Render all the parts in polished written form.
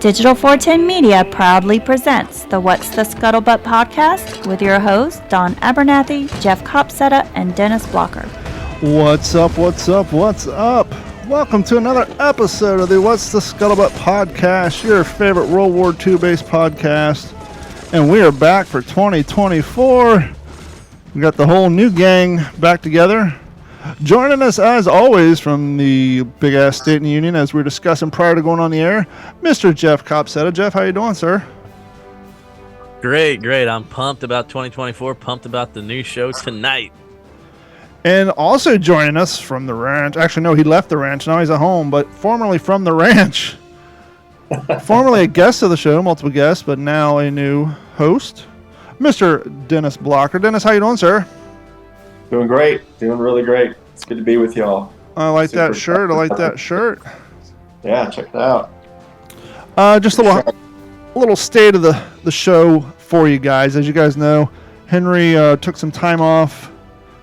Digital 410 Media proudly presents the What's the Scuttlebutt podcast with your hosts, Don Abernathy, Jeff Copsetta, and Dennis Blocker. What's up, what's up, what's up? Welcome to another episode of the What's the Scuttlebutt podcast, your favorite World War II based podcast. And we are back for 2024. We got the whole new gang back together. Joining us, as always, from the big-ass state in the union, as we were discussing prior to going on the air, Mr. Jeff Copsetta. Jeff, how you doing, sir? Great. I'm pumped about 2024, pumped about the new show tonight. And also joining us from the ranch, actually, no, he left the ranch, now he's at home, but formerly from the ranch, formerly a guest of the show, multiple guests, but now a new host, Mr. Dennis Blocker. Dennis, how you doing, sir? Doing great. Doing really great. It's good to be with y'all. I like that shirt. Yeah, check it out. Just a little state of the show for you guys. As you guys know, Henry took some time off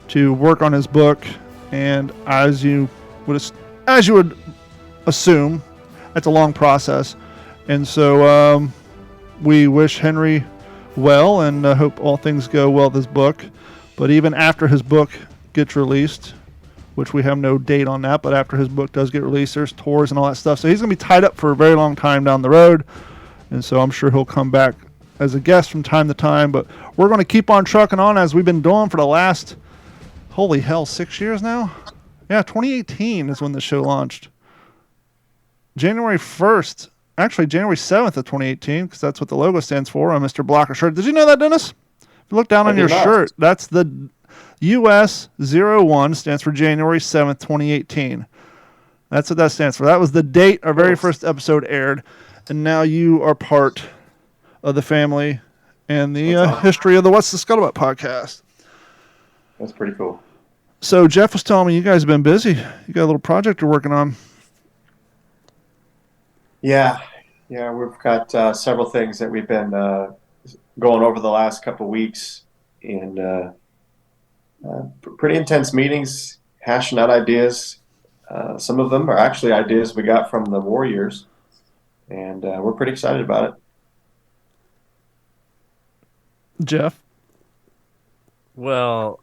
to work on his book, and as you would assume, that's a long process. And so we wish Henry well and hope all things go well with his book. But even after his book gets released, which we have no date on that, but after his book does get released, there's tours and all that stuff. So he's going to be tied up for a very long time down the road. And so I'm sure he'll come back as a guest from time to time. But we're going to keep on trucking on as we've been doing for the last, 6 years now? Yeah, 2018 is when the show launched. January 1st, actually January 7th of 2018, because that's what the logo stands for on Mr. Blocker shirt. Did you know that, Dennis? If you look down on your shirt, that's the US 01 stands for January 7th, 2018. That's what that stands for. That was the date our very first episode aired, and now you are part of the family and the history of the What's the Scuttlebutt podcast. That's pretty cool. So Jeff was telling me you guys have been busy. You got a little project you're working on. Yeah, we've got several things that we've been going over the last couple of weeks in pretty intense meetings, hashing out ideas. Some of them are actually ideas we got from the war years, and we're pretty excited about it. Jeff? Well,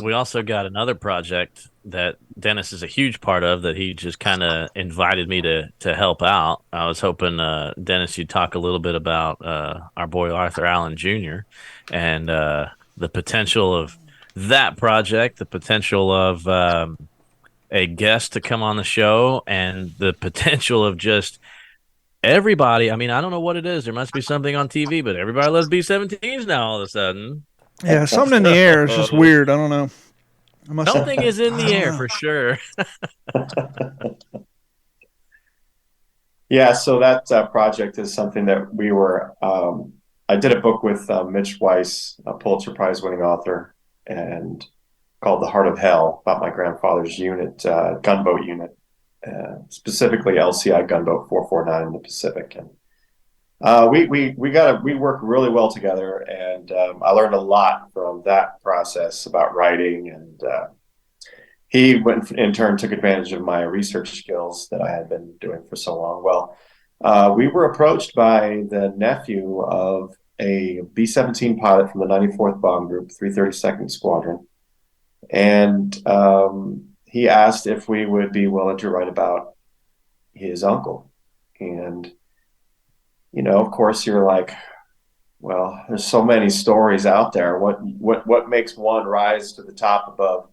we also got another project that Dennis is a huge part of that he just kind of invited me to help out. I was hoping, Dennis, you'd talk a little bit about our boy Arthur Allen Jr. and the potential of that project, the potential of a guest to come on the show, and the potential of just everybody. I mean, I don't know what it is. There must be something on TV, but everybody loves B-17s now all of a sudden. Yeah, something in the air. It's just weird. I don't know. Something is in the air for sure. Yeah, so that project is something that we were. I did a book with Mitch Weiss, a Pulitzer Prize winning author, and called The Heart of Hell, about my grandfather's unit, gunboat unit, specifically LCI gunboat 449 in the Pacific. And we work really well together, and I learned a lot from that process about writing, and he in turn took advantage of my research skills that I had been doing for so long. Well, we were approached by the nephew of a B-17 pilot from the 94th Bomb Group, 332nd Squadron, and he asked if we would be willing to write about his uncle. And of course, you're like, well, there's so many stories out there. What makes one rise to the top above,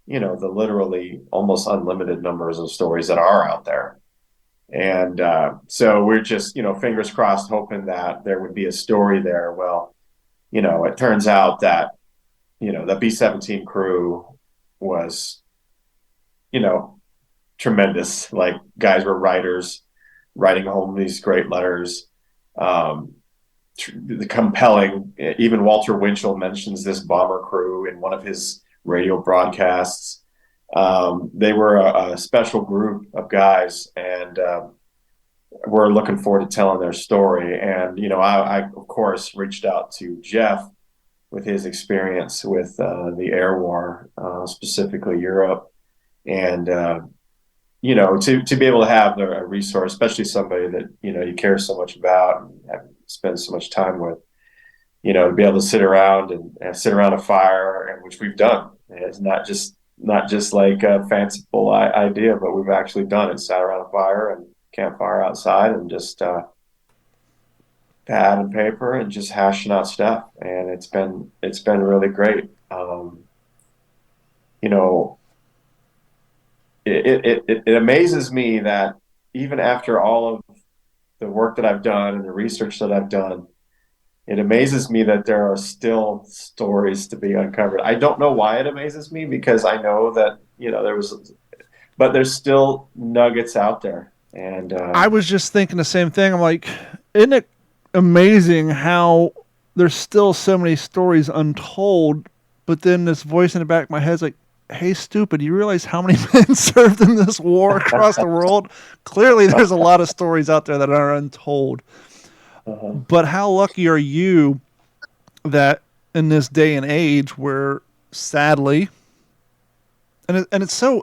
the literally almost unlimited numbers of stories that are out there? And so we're just, fingers crossed, hoping that there would be a story there. Well, it turns out that, the B-17 crew was, tremendous. Like, guys were writers, writing home these great letters, the compelling. Even Walter Winchell mentions this bomber crew in one of his radio broadcasts. They were a special group of guys, and we're looking forward to telling their story. And I of course reached out to Jeff with his experience with the air war, specifically Europe, and to be able to have a resource, especially somebody that, you care so much about and spend so much time with, to be able to sit around and sit around a fire, and which we've done. And it's not just like a fanciful idea, but we've actually done it. Sat around a fire and campfire outside and just pad and paper and just hashing out stuff. And it's been really great. You know, it amazes me that even after all of the work that I've done and the research that I've done, it amazes me that there are still stories to be uncovered. I don't know why it amazes me, because I know that, but there's still nuggets out there. And I was just thinking the same thing. I'm like, isn't it amazing how there's still so many stories untold? But then this voice in the back of my head is like, hey, stupid, you realize how many men served in this war across the world? Clearly, there's a lot of stories out there that are untold. But how lucky are you that in this day and age where, sadly, and it's sad,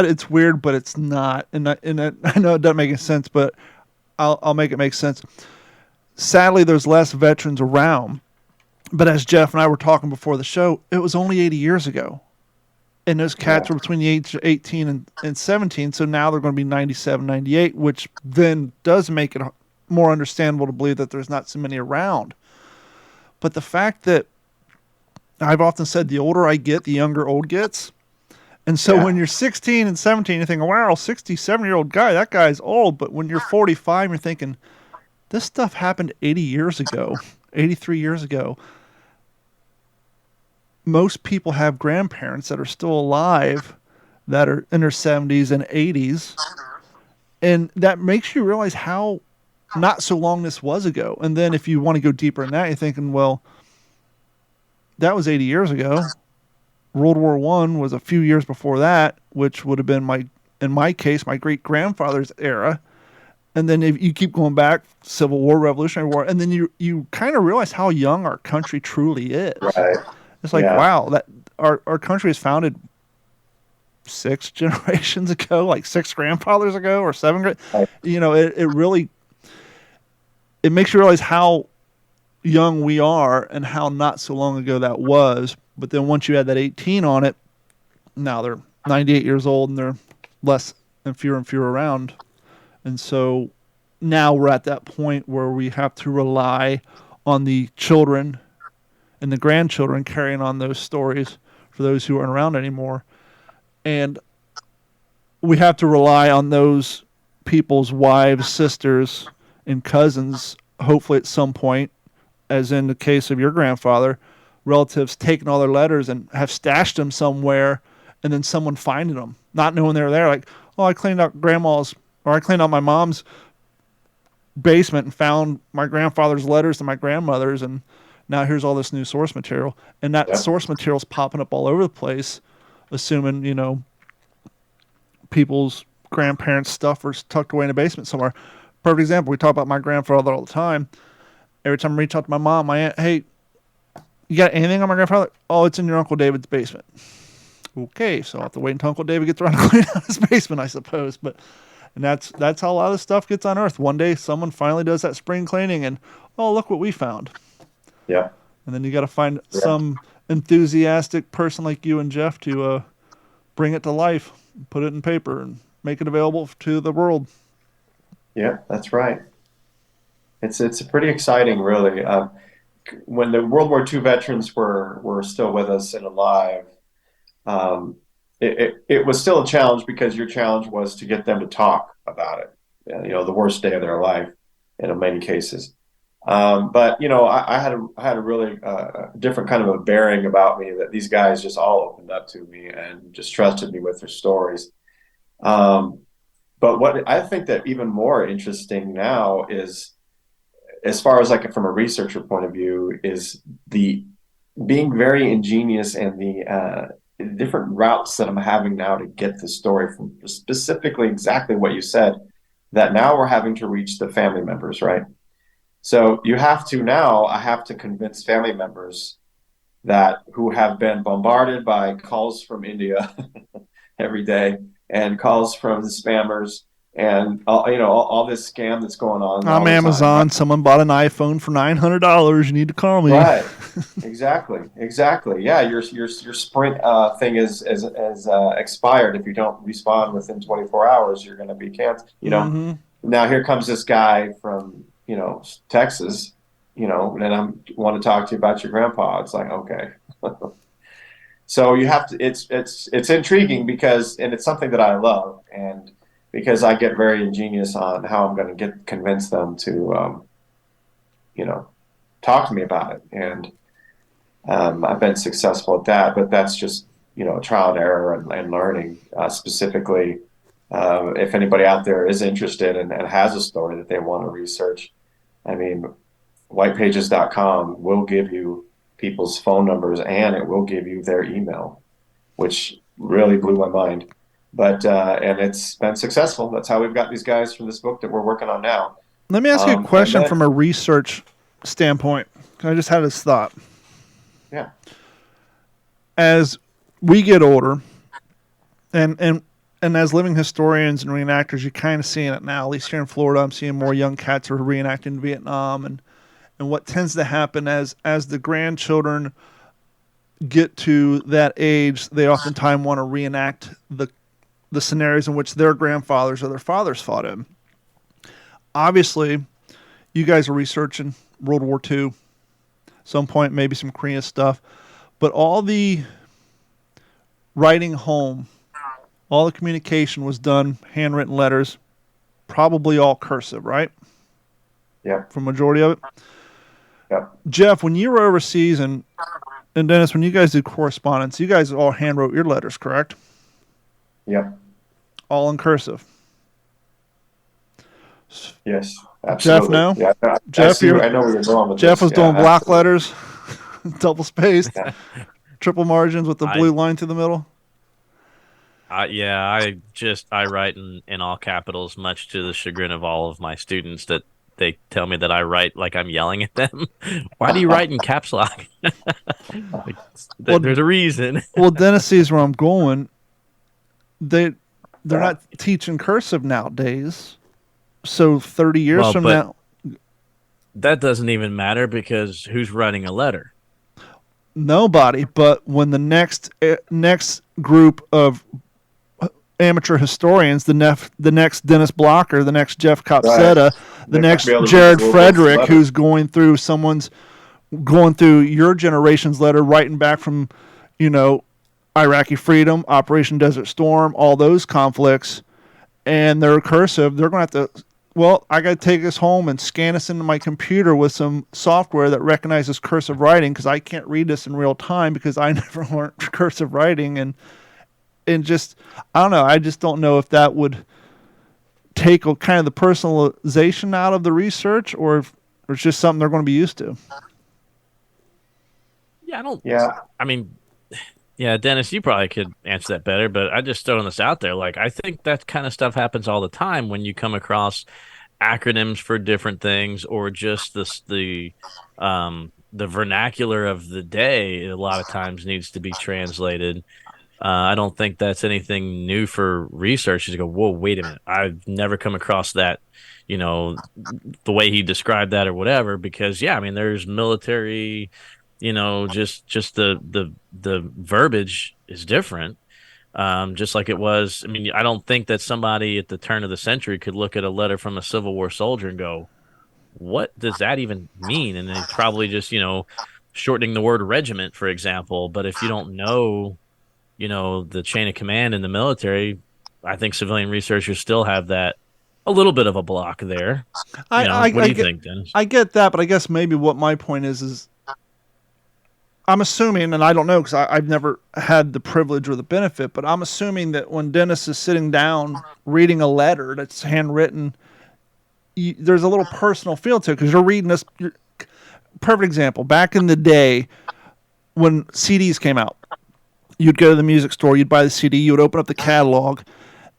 it's weird, but it's not. And I know it doesn't make any sense, but I'll make it make sense. Sadly, there's less veterans around. But as Jeff and I were talking before the show, it was only 80 years ago. And those cats were between the age of 18 and 17, so now they're going to be 97, 98, which then does make it more understandable to believe that there's not so many around. But the fact that I've often said the older I get, the younger old gets. And so when you're 16 and 17, you're thinking, wow, 67-year-old guy, that guy's old. But when you're 45, you're thinking, this stuff happened 80 years ago, 83 years ago. Most people have grandparents that are still alive that are in their 70s and 80s. And that makes you realize how not so long this was ago. And then if you want to go deeper in that, you're thinking, well, that was 80 years ago. World War I was a few years before that, which would have been in my case, my great-grandfather's era. And then if you keep going back, Civil War, Revolutionary War, and then you kind of realize how young our country truly is. Right. It's like, wow, that our country was founded 6 generations ago, like 6 grandfathers ago or 7. Right. It really, it makes you realize how young we are and how not so long ago that was. But then once you add that 18 on it, now they're 98 years old and they're less and fewer around. And so now we're at that point where we have to rely on the children and the grandchildren carrying on those stories for those who aren't around anymore. And we have to rely on those people's wives, sisters, and cousins, hopefully at some point, as in the case of your grandfather, relatives taking all their letters and have stashed them somewhere, and then someone finding them, not knowing they were there. Like, oh, I cleaned out grandma's, or I cleaned out my mom's basement and found my grandfather's letters to my grandmother's, and now here's all this new source material. And that source material is popping up all over the place, assuming, people's grandparents' stuff is tucked away in a basement somewhere. Perfect example, we talk about my grandfather all the time. Every time I reach out to my mom, my aunt, hey, you got anything on my grandfather? Oh, it's in your Uncle David's basement. Okay, so I'll have to wait until Uncle David gets around to clean out his basement, I suppose. And that's how a lot of this stuff gets unearthed. One day, someone finally does that spring cleaning, and oh, look what we found. Yeah. And then you got to find some enthusiastic person like you and Jeff to bring it to life, put it in paper, and make it available to the world. Yeah, that's right. It's pretty exciting, really. When the World War II veterans were still with us and alive, it was still a challenge, because your challenge was to get them to talk about it. The worst day of their life in many cases. But I had a really different kind of a bearing about me, that these guys just all opened up to me and just trusted me with their stories. But what I think that even more interesting now is, as far as like from a researcher point of view, is the being very ingenious and the different routes that I'm having now to get the story from, specifically exactly what you said, that now we're having to reach the family members, right? So I have to convince family members who have been bombarded by calls from India every day and calls from the spammers and all this scam that's going on all I'm the time. Amazon. Someone bought an iPhone for $900. You need to call me. Right. Exactly. Yeah, your Sprint thing is expired. If you don't respond within 24 hours, you're going to be canceled. Mm-hmm. Now here comes this guy from Texas, and I want to talk to you about your grandpa. It's like, okay. So you have to. It's intriguing because, and it's something that I love, and because I get very ingenious on how I'm going to convince them to, talk to me about it, and I've been successful at that. But that's just trial and error and learning. Specifically, if anybody out there is interested and has a story that they want to research, I mean, whitepages.com will give you people's phone numbers and it will give you their email, which really blew my mind. But and it's been successful. That's how we've got these guys from this book that we're working on now. Let me ask you a question from a research standpoint. I just had this thought. Yeah. As we get older, and as living historians and reenactors, you're kind of seeing it now. At least here in Florida, I'm seeing more young cats who are reenacting Vietnam, and what tends to happen as the grandchildren get to that age, they oftentimes want to reenact the scenarios in which their grandfathers or their fathers fought in. Obviously, you guys are researching World War II, some point maybe some Korea stuff, but all the writing home, all the communication was done handwritten letters, probably all cursive, right? Yeah. For majority of it. Yeah. Jeff, when you were overseas and Dennis, when you guys did correspondence, you guys all hand wrote your letters, correct? Yeah. All in cursive. Yes, absolutely. Jeff, no? Yeah, I know where you're going with Jeff this. was doing block letters, double spaced, Yeah. triple margins with the blue line through the middle. I write in all capitals, much to the chagrin of all of my students that they tell me that I write like I'm yelling at them. Why do you write in caps lock? There's a reason. Well, Dennis sees where I'm going. They're not teaching cursive nowadays. So 30 years from now, that doesn't even matter because who's writing a letter? Nobody. But when the next group of amateur historians, the next Dennis Blocker, the next Jeff Copsetta, the next Jared Frederick, who's going through your generation's letter, writing back from, Iraqi Freedom, Operation Desert Storm, all those conflicts, and they're cursive, they're going to have to, I got to take this home and scan this into my computer with some software that recognizes cursive writing because I can't read this in real time because I never learned cursive writing. And just, I don't know. I just don't know if that would take kind of the personalization out of the research or if it's just something they're going to be used to. Yeah, Dennis, you probably could answer that better, but I just throwing this out there. Like, I think that kind of stuff happens all the time when you come across acronyms for different things or just the vernacular of the day a lot of times needs to be translated. I don't think that's anything new for researchers to go, whoa, wait a minute. I've never come across that, the way he described that or whatever, because, there's military, just the verbiage is different. Just like it was. I don't think that somebody at the turn of the century could look at a letter from a Civil War soldier and go, what does that even mean? And they probably just, shortening the word regiment, for example. But if you don't know, the chain of command in the military, I think civilian researchers still have that a little bit of a block there. What do you think, Dennis? I get that, but I guess maybe what my point is I'm assuming, and I don't know because I've never had the privilege or the benefit, but I'm assuming that when Dennis is sitting down reading a letter that's handwritten, there's a little personal feel to it because you're reading this. Perfect example. Back in the day when CDs came out, you'd go to the music store, you'd buy the CD, you would open up the catalog,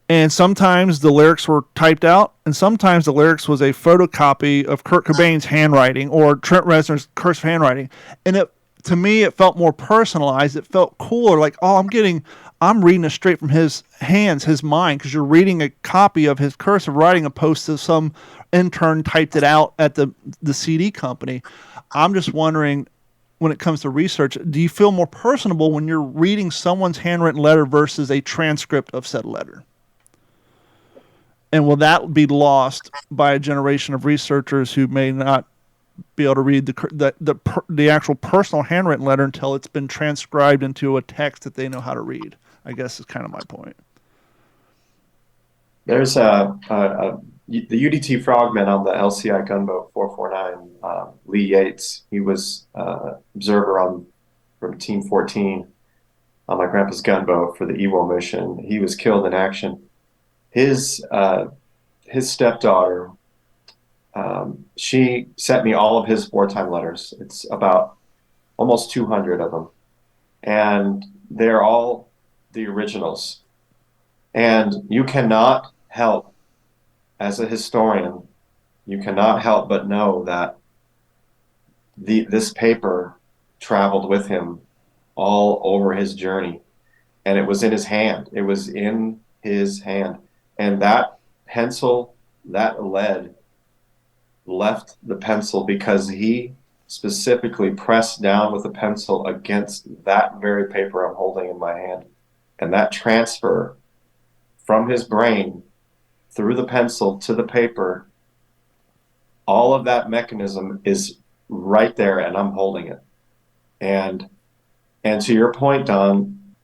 and sometimes the lyrics were typed out, and sometimes the lyrics was a photocopy of Kurt Cobain's handwriting or Trent Reznor's cursive handwriting, and to me, it felt more personalized. It felt cooler. Like, oh, I'm reading it straight from his hands, his mind, because you're reading a copy of his cursive writing opposed to some intern typed it out at the CD company. I'm just wondering, when it comes to research, do you feel more personable when you're reading someone's handwritten letter versus a transcript of said letter? And will that be lost by a generation of researchers who may not be able to read the actual personal handwritten letter until it's been transcribed into a text that they know how to read? I guess is kind of my point. There's the UDT Frogman on the LCI gunboat 449, Lee Yates. He was observer from Team 14 on my grandpa's gunboat for the EWO mission. He was killed in action. His stepdaughter, she sent me all of his wartime letters. It's about almost 200 of them, and they're all the originals. And you cannot help, as a historian, you cannot help but know that this paper traveled with him all over his journey, and it was in his hand. It was in his hand, and that pencil, that lead, left the pencil because he specifically pressed down with a pencil against that very paper I'm holding in my hand. And that transfer from his brain through the pencil to the paper, all of that mechanism is right there, and I'm holding it. And to your point, Don,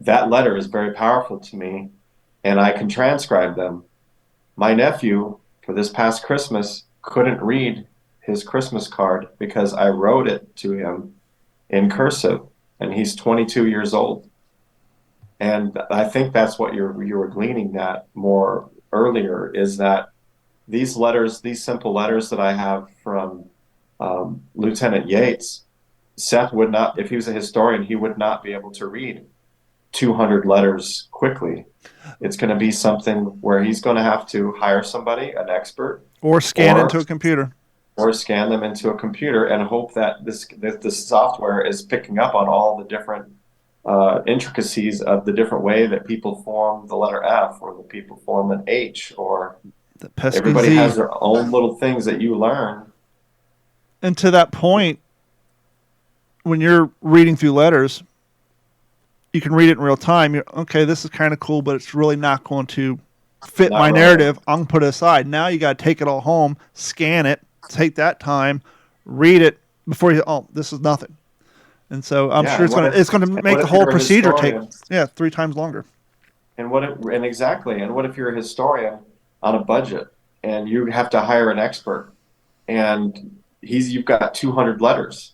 that letter is very powerful to me, and I can transcribe them. My nephew, for this past Christmas, couldn't read his Christmas card because I wrote it to him in cursive, and he's 22 years old. And I think that's what you were gleaning that more earlier, is that these letters, these simple letters that I have from Lieutenant Yates, Seth would not, if he was a historian, he would not be able to read 200 letters quickly. It's going to be something where he's going to have to hire somebody, an expert, or scan into a computer, or scan them into a computer, and hope that this software is picking up on all the different intricacies of the different way that people form the letter F, or the people form an H, or everybody Z. has their own little things that you learn. And to that point, when you're reading through letters, you can read it in real time. You're, okay, this is kind of cool, but it's really not going to fit my narrative. I'm going to put it aside. Now you got to take it all home, scan it, take that time, read it before you, this is nothing. And so I'm sure it's going to make the whole procedure take 3 times longer. And what if you're a historian on a budget and you have to hire an expert, and you've got 200 letters?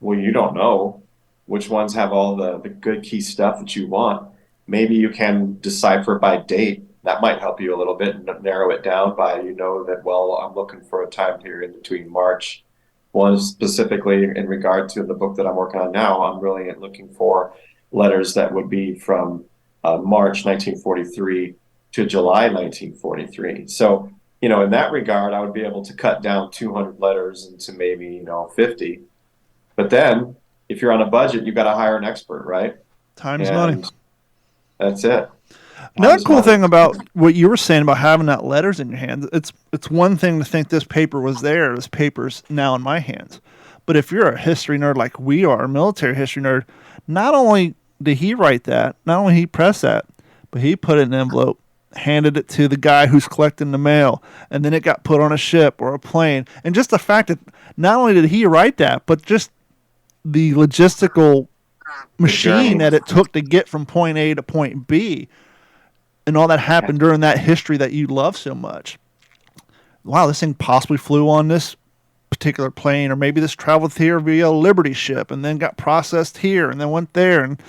Well, you don't know which ones have all the good key stuff that you want. Maybe you can decipher by date. That might help you a little bit and narrow it down by, I'm looking for a time period between March. One specifically in regard to the book that I'm working on now, I'm really looking for letters that would be from March 1943 to July 1943. So, in that regard, I would be able to cut down 200 letters into maybe, 50. But then, if you're on a budget, you've got to hire an expert, right? Time's money. That's it. Another cool thing about what you were saying about having that letters in your hands, it's one thing to think this paper was there, this paper's now in my hands. But if you're a history nerd like we are, a military history nerd, not only did he write that, not only did he press that, but he put it in an envelope, handed it to the guy who's collecting the mail, and then it got put on a ship or a plane. And just the fact that not only did he write that, but just the logistical machine that it took to get from point A to point B, and all that happened during that history that you love so much. Wow, this thing possibly flew on this particular plane, or maybe this traveled here via a Liberty ship and then got processed here and then went there, and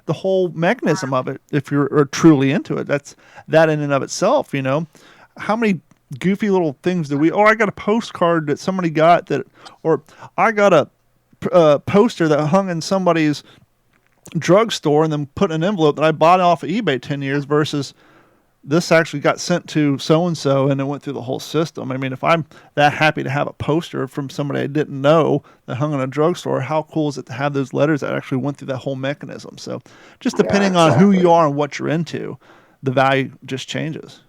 the whole mechanism of it, if you're truly into it, that's that in and of itself. How many goofy little things do we, I got a postcard that somebody got that, or I got a poster that hung in somebody's drugstore and then put in an envelope that I bought off of eBay 10 years versus this actually got sent to so-and-so and it went through the whole system. I mean, if I'm that happy to have a poster from somebody I didn't know that hung in a drugstore, how cool is it to have those letters that actually went through that whole mechanism? So just depending on who you are and what you're into, the value just changes.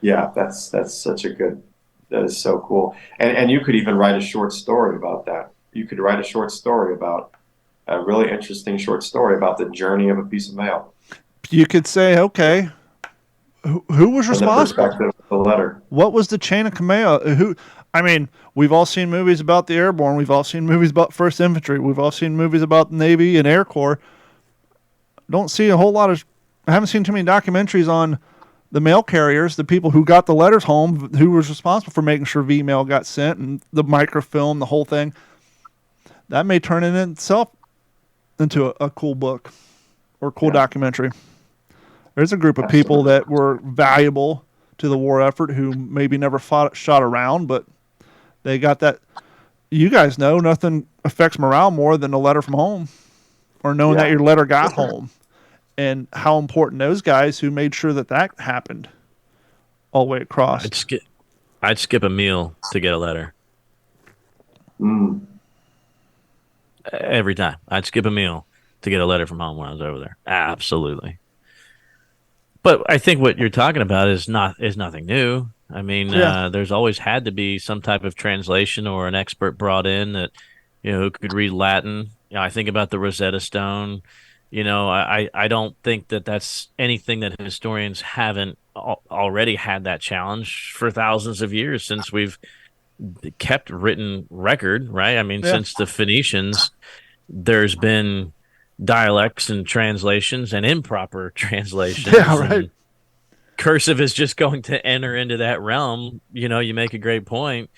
Yeah, that's such a good, that is so cool. And you could even write a short story about that. You could write a short story about, a really interesting short story about the journey of a piece of mail. You could say, okay, who was responsible? The perspective of the letter. What was the chain of command? I mean, we've all seen movies about the airborne. We've all seen movies about 1st Infantry. We've all seen movies about the Navy and Air Corps. Don't see a whole lot of, I haven't seen too many documentaries on the mail carriers, the people who got the letters home, who was responsible for making sure V-mail got sent and the microfilm, the whole thing. That may turn in itself into a cool book or cool documentary. There's a group of people that were valuable to the war effort who maybe never shot around, but they got that. You guys know nothing affects morale more than a letter from home or knowing that your letter got home, and how important those guys who made sure that happened all the way across. I'd skip a meal to get a letter. Every time. I'd skip a meal to get a letter from home when I was over there. Absolutely. But I think what you're talking about is nothing new. I mean, there's always had to be some type of translation or an expert brought in that, who could read Latin. I think about the Rosetta Stone. I don't think that that's anything that historians haven't already had that challenge for thousands of years since we've kept written record, right? I mean, since the Phoenicians, there's been dialects and translations and improper translations. Yeah, right. Cursive is just going to enter into that realm. You make a great point.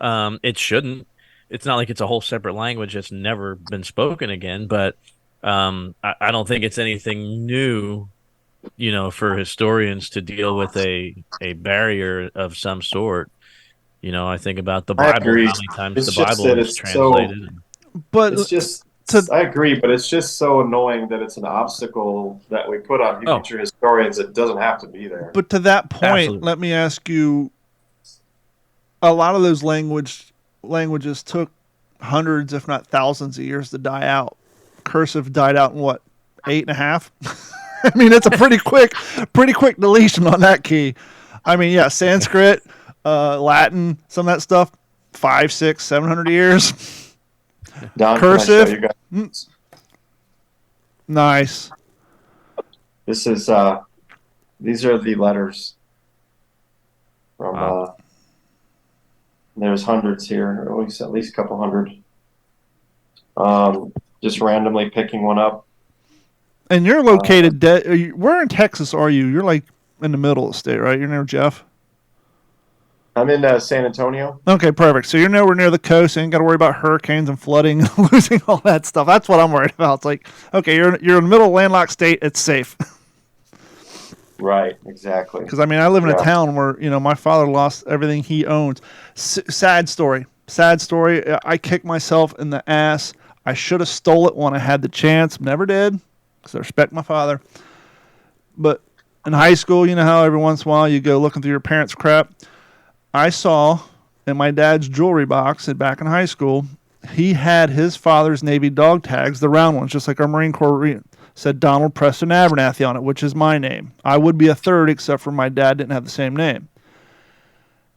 It shouldn't. It's not like it's a whole separate language that's never been spoken again, but I don't think it's anything new, for historians to deal with a barrier of some sort. I think about the Bible, how many times the Bible is translated. But it's just, I agree, but it's just so annoying that it's an obstacle that we put on future historians. It doesn't have to be there. But to that point, let me ask you, a lot of those languages took hundreds, if not thousands of years to die out. Cursive died out in what, 8.5? I mean, it's a pretty quick deletion on that key. I mean, Sanskrit, Latin, some of that stuff, 500, 600, 700 years. Don, cursive. Nice. This is these are the letters from there's hundreds here, or at least a couple hundred. Just randomly picking one up. And you're located where in Texas are you? You're like in the middle of the state, right? You're near Jeff? I'm in San Antonio. Okay, perfect. So you're nowhere near the coast, and you got to worry about hurricanes and flooding and losing all that stuff. That's what I'm worried about. It's like, okay, you're in the middle of a landlocked state. It's safe. Right, exactly. Because, I mean, I live in a town where, my father lost everything he owns. Sad story. I kicked myself in the ass. I should have stole it when I had the chance. Never did, because I respect my father. But in high school, you know how every once in a while you go looking through your parents' crap? I saw in my dad's jewelry box back in high school, he had his father's Navy dog tags, the round ones, just like our Marine Corps said Donald Preston Abernathy on it, which is my name. I would be a third, except for my dad didn't have the same name.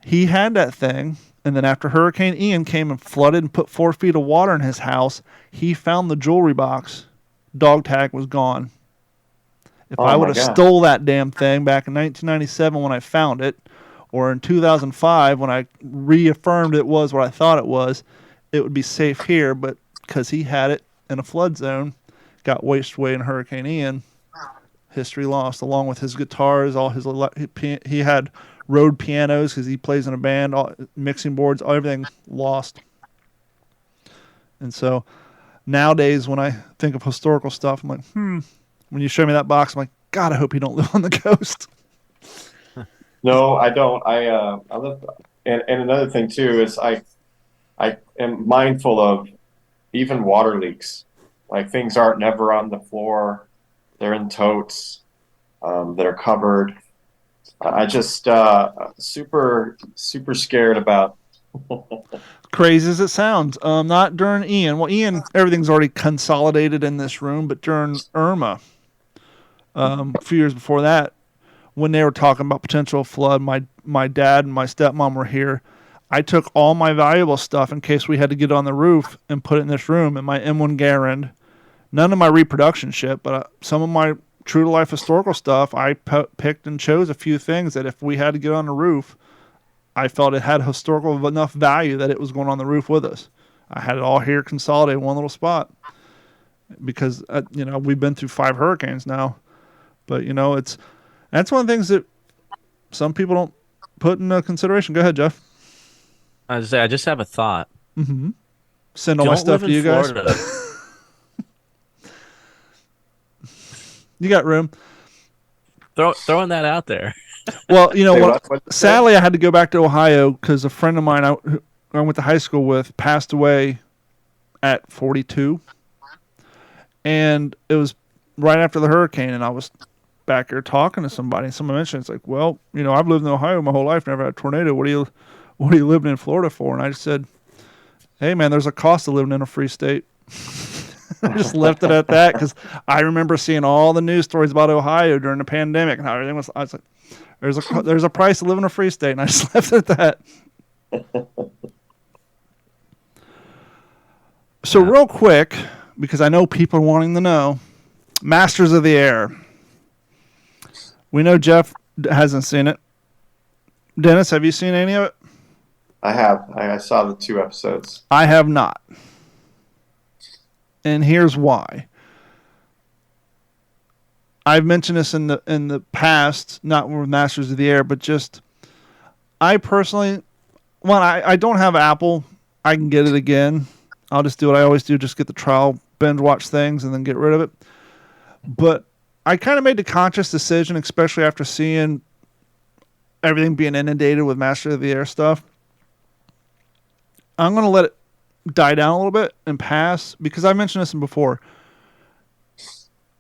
He had that thing, and then after Hurricane Ian came and flooded and put 4 feet of water in his house, he found the jewelry box. Dog tag was gone. If I would have stole that damn thing back in 1997 when I found it, or in 2005 when I reaffirmed it was what I thought it was, it would be safe here. But because he had it in a flood zone, got wasted away in Hurricane Ian, history lost, along with his guitars, all his he had road pianos because he plays in a band, all mixing boards, everything lost. And so nowadays when I think of historical stuff, I'm like, when you show me that box, I'm like, God, I hope you don't live on the coast. No, I don't. I live, and another thing too is I am mindful of even water leaks. Like things aren't never on the floor; they're in totes that are covered. I just super scared about. Crazy as it sounds. Not during Ian. Well, Ian, everything's already consolidated in this room, but during Irma, a few years before that, when they were talking about potential flood, my dad and my stepmom were here. I took all my valuable stuff in case we had to get on the roof and put it in this room, and my M1 Garand, none of my reproduction shit, but some of my true to life historical stuff. I picked and chose a few things that if we had to get on the roof, I felt it had historical enough value that it was going on the roof with us. I had it all here consolidated in one little spot because we've been through 5 hurricanes now, but that's one of the things that some people don't put into consideration. Go ahead, Jeff. I just have a thought. Mm-hmm. Send all my stuff to you guys. You got room. Throwing that out there. Well, sadly, I had to go back to Ohio because a friend of mine I went to high school with passed away at 42. And it was right after the hurricane, and I was back here talking to somebody, and someone mentioned, it's like, well, I've lived in Ohio my whole life, never had a tornado. What are you living in Florida for? And I just said, hey, man, there's a cost of living in a free state. I just left it at that because I remember seeing all the news stories about Ohio during the pandemic and how everything was. I was like, there's a price of living in a free state, and I just left it at that. So real quick, because I know people are wanting to know, Masters of the Air. We know Jeff hasn't seen it. Dennis, have you seen any of it? I have. I saw the 2 episodes. I have not. And here's why. I've mentioned this in the past, not with Masters of the Air, but just I personally, I don't have Apple. I can get it again. I'll just do what I always do, just get the trial, binge watch things, and then get rid of it. But I kind of made the conscious decision, especially after seeing everything being inundated with Masters of the Air stuff. I'm going to let it die down a little bit and pass, because I mentioned this before.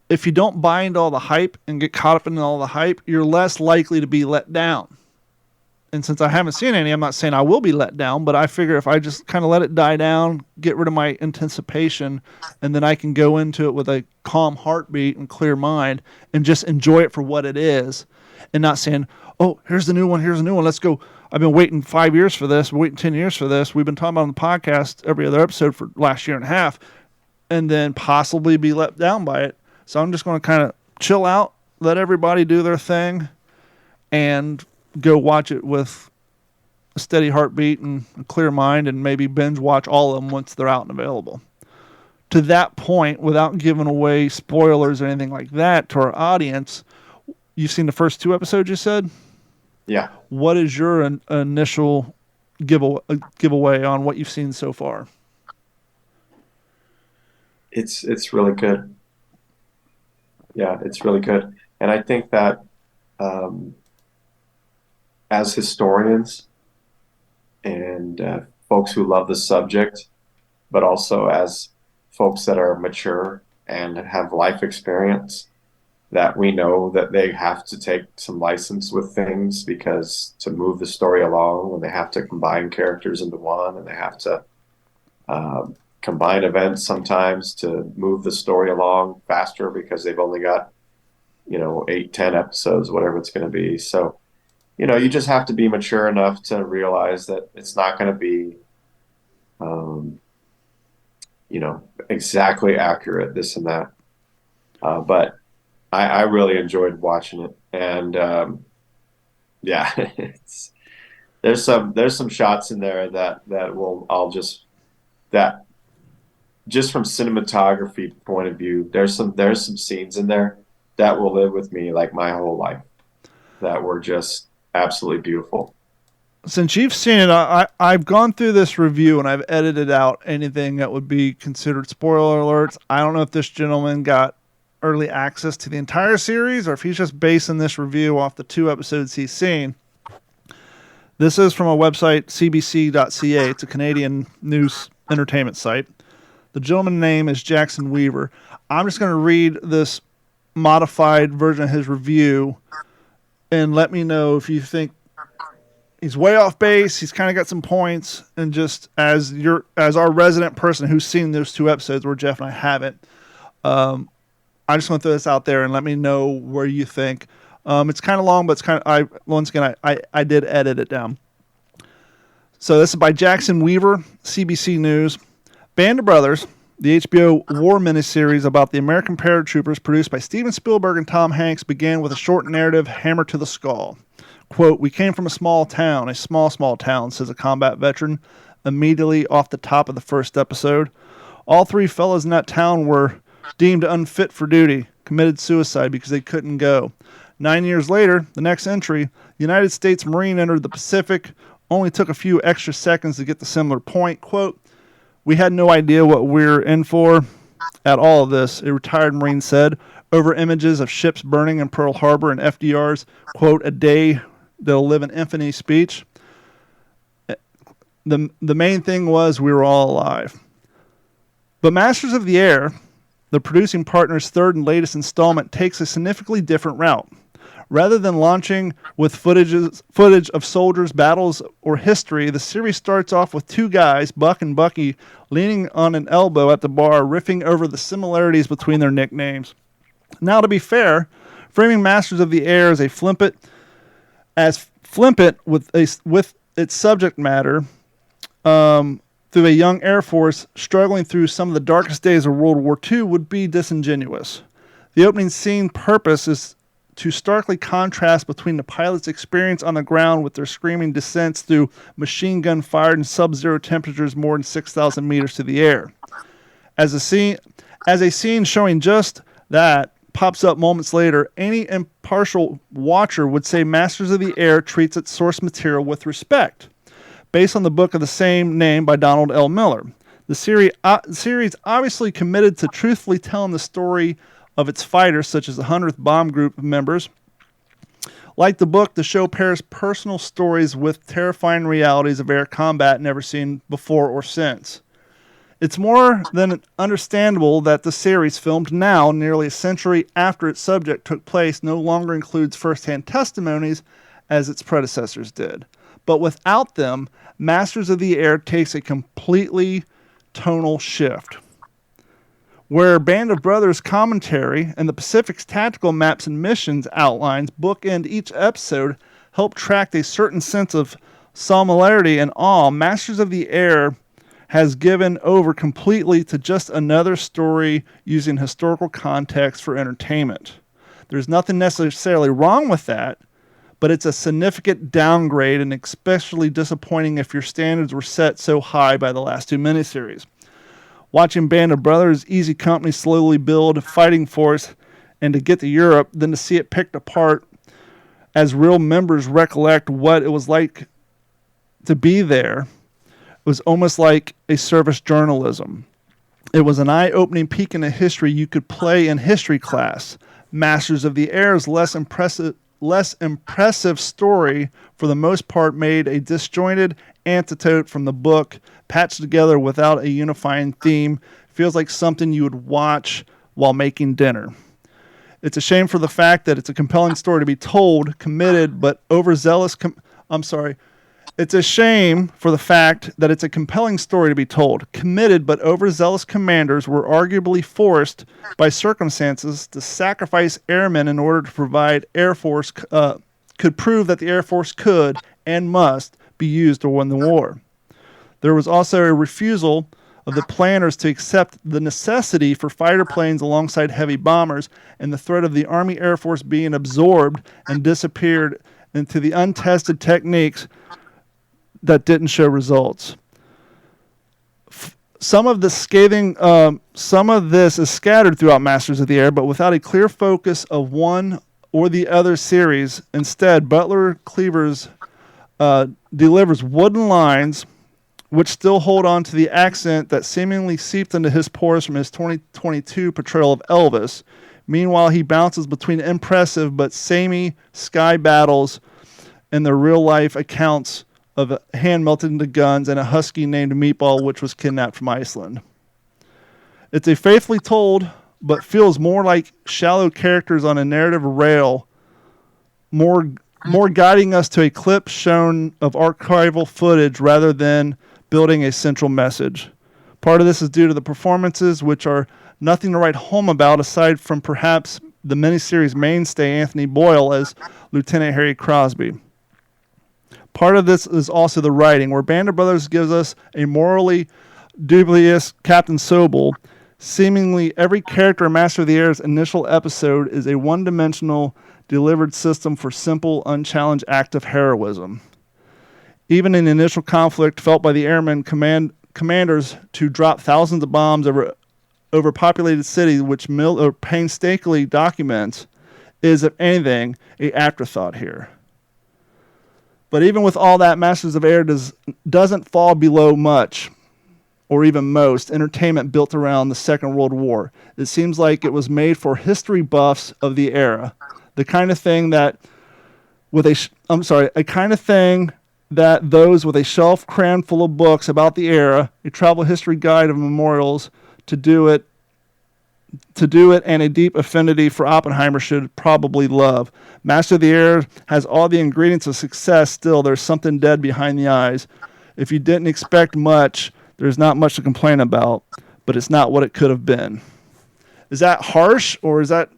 If you don't buy into all the hype and get caught up in all the hype, you're less likely to be let down. And since I haven't seen any, I'm not saying I will be let down, but I figure if I just kind of let it die down, get rid of my anticipation, and then I can go into it with a calm heartbeat and clear mind and just enjoy it for what it is, and not saying, oh, here's the new one, let's go. I've been waiting 5 years for this, waiting 10 years for this. We've been talking about on the podcast every other episode for last year and a half, and then possibly be let down by it. So I'm just going to kind of chill out, let everybody do their thing, and go watch it with a steady heartbeat and a clear mind, and maybe binge watch all of them once they're out and available. To that point, without giving away spoilers or anything like that to our audience, you've seen the first 2 episodes, you said? Yeah. What is your initial giveaway on what you've seen so far? It's really good. Yeah, it's really good. And I think that as historians and folks who love the subject, but also as folks that are mature and have life experience, that we know that they have to take some license with things, because to move the story along, and they have to combine characters into one, and they have to combine events sometimes to move the story along faster, because they've only got 8-10 episodes, whatever it's going to be. So you just have to be mature enough to realize that it's not going to be exactly accurate, this and that, but I really enjoyed watching it. And there's some shots in there that just from cinematography point of view, there's some scenes in there that will live with me like my whole life, that were just absolutely beautiful. Since you've seen it, I've gone through this review and I've edited out anything that would be considered spoiler alerts. I don't know if this gentleman got early access to the entire series, or if he's just basing this review off the 2 episodes he's seen. This is from a website, cbc.ca. It's a Canadian news entertainment site. The gentleman's name is Jackson Weaver. I'm just going to read this modified version of his review and let me know if you think he's way off base. He's kind of got some points, and just as our resident person who's seen those 2 episodes where Jeff and I haven't, I just want to throw this out there and let me know where you think. It's kind of long, but it's kind of I did edit it down. So this is by Jackson Weaver, CBC News. Band of Brothers, the HBO war miniseries about the American paratroopers produced by Steven Spielberg and Tom Hanks, began with a short narrative hammer to the skull. Quote, "We came from a small town, small town," says a combat veteran immediately off the top of the first episode. All 3 fellows in that town were deemed unfit for duty, committed suicide because they couldn't go. 9 years later, the next entry, the United States Marine entered the Pacific, only took a few extra seconds to get the similar point. Quote, "We had no idea what we're in for at all of this," a retired Marine said, over images of ships burning in Pearl Harbor and FDR's, quote, "a day that'll live in infamy" speech. The main thing was we were all alive. But Masters of the Air, the producing partner's 3rd and latest installment, takes a significantly different route. Rather than launching with footage of soldiers, battles, or history, the series starts off with 2 guys, Buck and Bucky, leaning on an elbow at the bar, riffing over the similarities between their nicknames. Now, to be fair, framing Masters of the Air as flippant with its subject matter, through a young Air Force struggling through some of the darkest days of World War II, would be disingenuous. The opening scene purpose is to starkly contrast between the pilot's experience on the ground with their screaming descents through machine gun fired and sub-zero temperatures more than 6,000 meters to the air. As a scene showing just that pops up moments later, any impartial watcher would say Masters of the Air treats its source material with respect. Based on the book of the same name by Donald L. Miller, the series obviously committed to truthfully telling the story of its fighters, such as the 100th Bomb Group members. Like the book, the show pairs personal stories with terrifying realities of air combat never seen before or since. It's more than understandable that the series, filmed now, nearly a century after its subject took place, no longer includes first-hand testimonies as its predecessors did. But without them, Masters of the Air takes a completely tonal shift. Where Band of Brothers commentary and the Pacific's tactical maps and missions outlines bookend each episode, help track a certain sense of similarity and awe, Masters of the Air has given over completely to just another story using historical context for entertainment. There's nothing necessarily wrong with that, but it's a significant downgrade and especially disappointing if your standards were set so high by the last 2 miniseries. Watching Band of Brothers Easy Company slowly build a fighting force and to get to Europe, then to see it picked apart as real members recollect what it was like to be there, it was almost like a service journalism. It was an eye-opening peek into history you could play in history class. Masters of the Air's less impressive story, for the most part, made a disjointed antidote from the book, patched together without a unifying theme. Feels like something you would watch while making dinner. It's a shame for the fact that it's a compelling story to be told, It's a shame for the fact that it's a compelling story to be told. Committed but overzealous commanders were arguably forced by circumstances to sacrifice airmen in order to provide Air Force could prove that the Air Force could and must be used to win the war. There was also a refusal of the planners to accept the necessity for fighter planes alongside heavy bombers and the threat of the Army Air Force being absorbed and disappeared into the untested techniques that didn't show results. Some of this is scattered throughout Masters of the Air, but without a clear focus of one or the other series. Instead, Butler Cleaver's delivers wooden lines which still hold on to the accent that seemingly seeped into his pores from his 2022 portrayal of Elvis. Meanwhile, he bounces between impressive but samey sky battles and the real-life accounts of a hand melted into guns and a husky named Meatball, which was kidnapped from Iceland. It's a faithfully told, but feels more like shallow characters on a narrative rail more guiding us to a clip shown of archival footage rather than building a central message. Part of this is due to the performances, which are nothing to write home about aside from perhaps the miniseries mainstay Anthony Boyle as Lieutenant Harry Crosby. Part of this is also the writing, where Band of Brothers gives us a morally dubious Captain Sobel. Seemingly every character in Master of the Air's initial episode is a one-dimensional delivered system for simple, unchallenged act of heroism. Even in the initial conflict felt by the airmen commanders to drop thousands of bombs over overpopulated cities, which Miller painstakingly documents, is, if anything, an afterthought here. But even with all that, Masters of Air doesn't fall below much, or even most, entertainment built around the Second World War. It seems like it was made for history buffs of the era, the kind of thing that that those with a shelf crammed full of books about the era, a travel history guide of memorials, to do it, and a deep affinity for Oppenheimer should probably love. Master of the Air has all the ingredients of success. Still, there's something dead behind the eyes. If you didn't expect much, there's not much to complain about, but it's not what it could have been. Is that harsh, or does that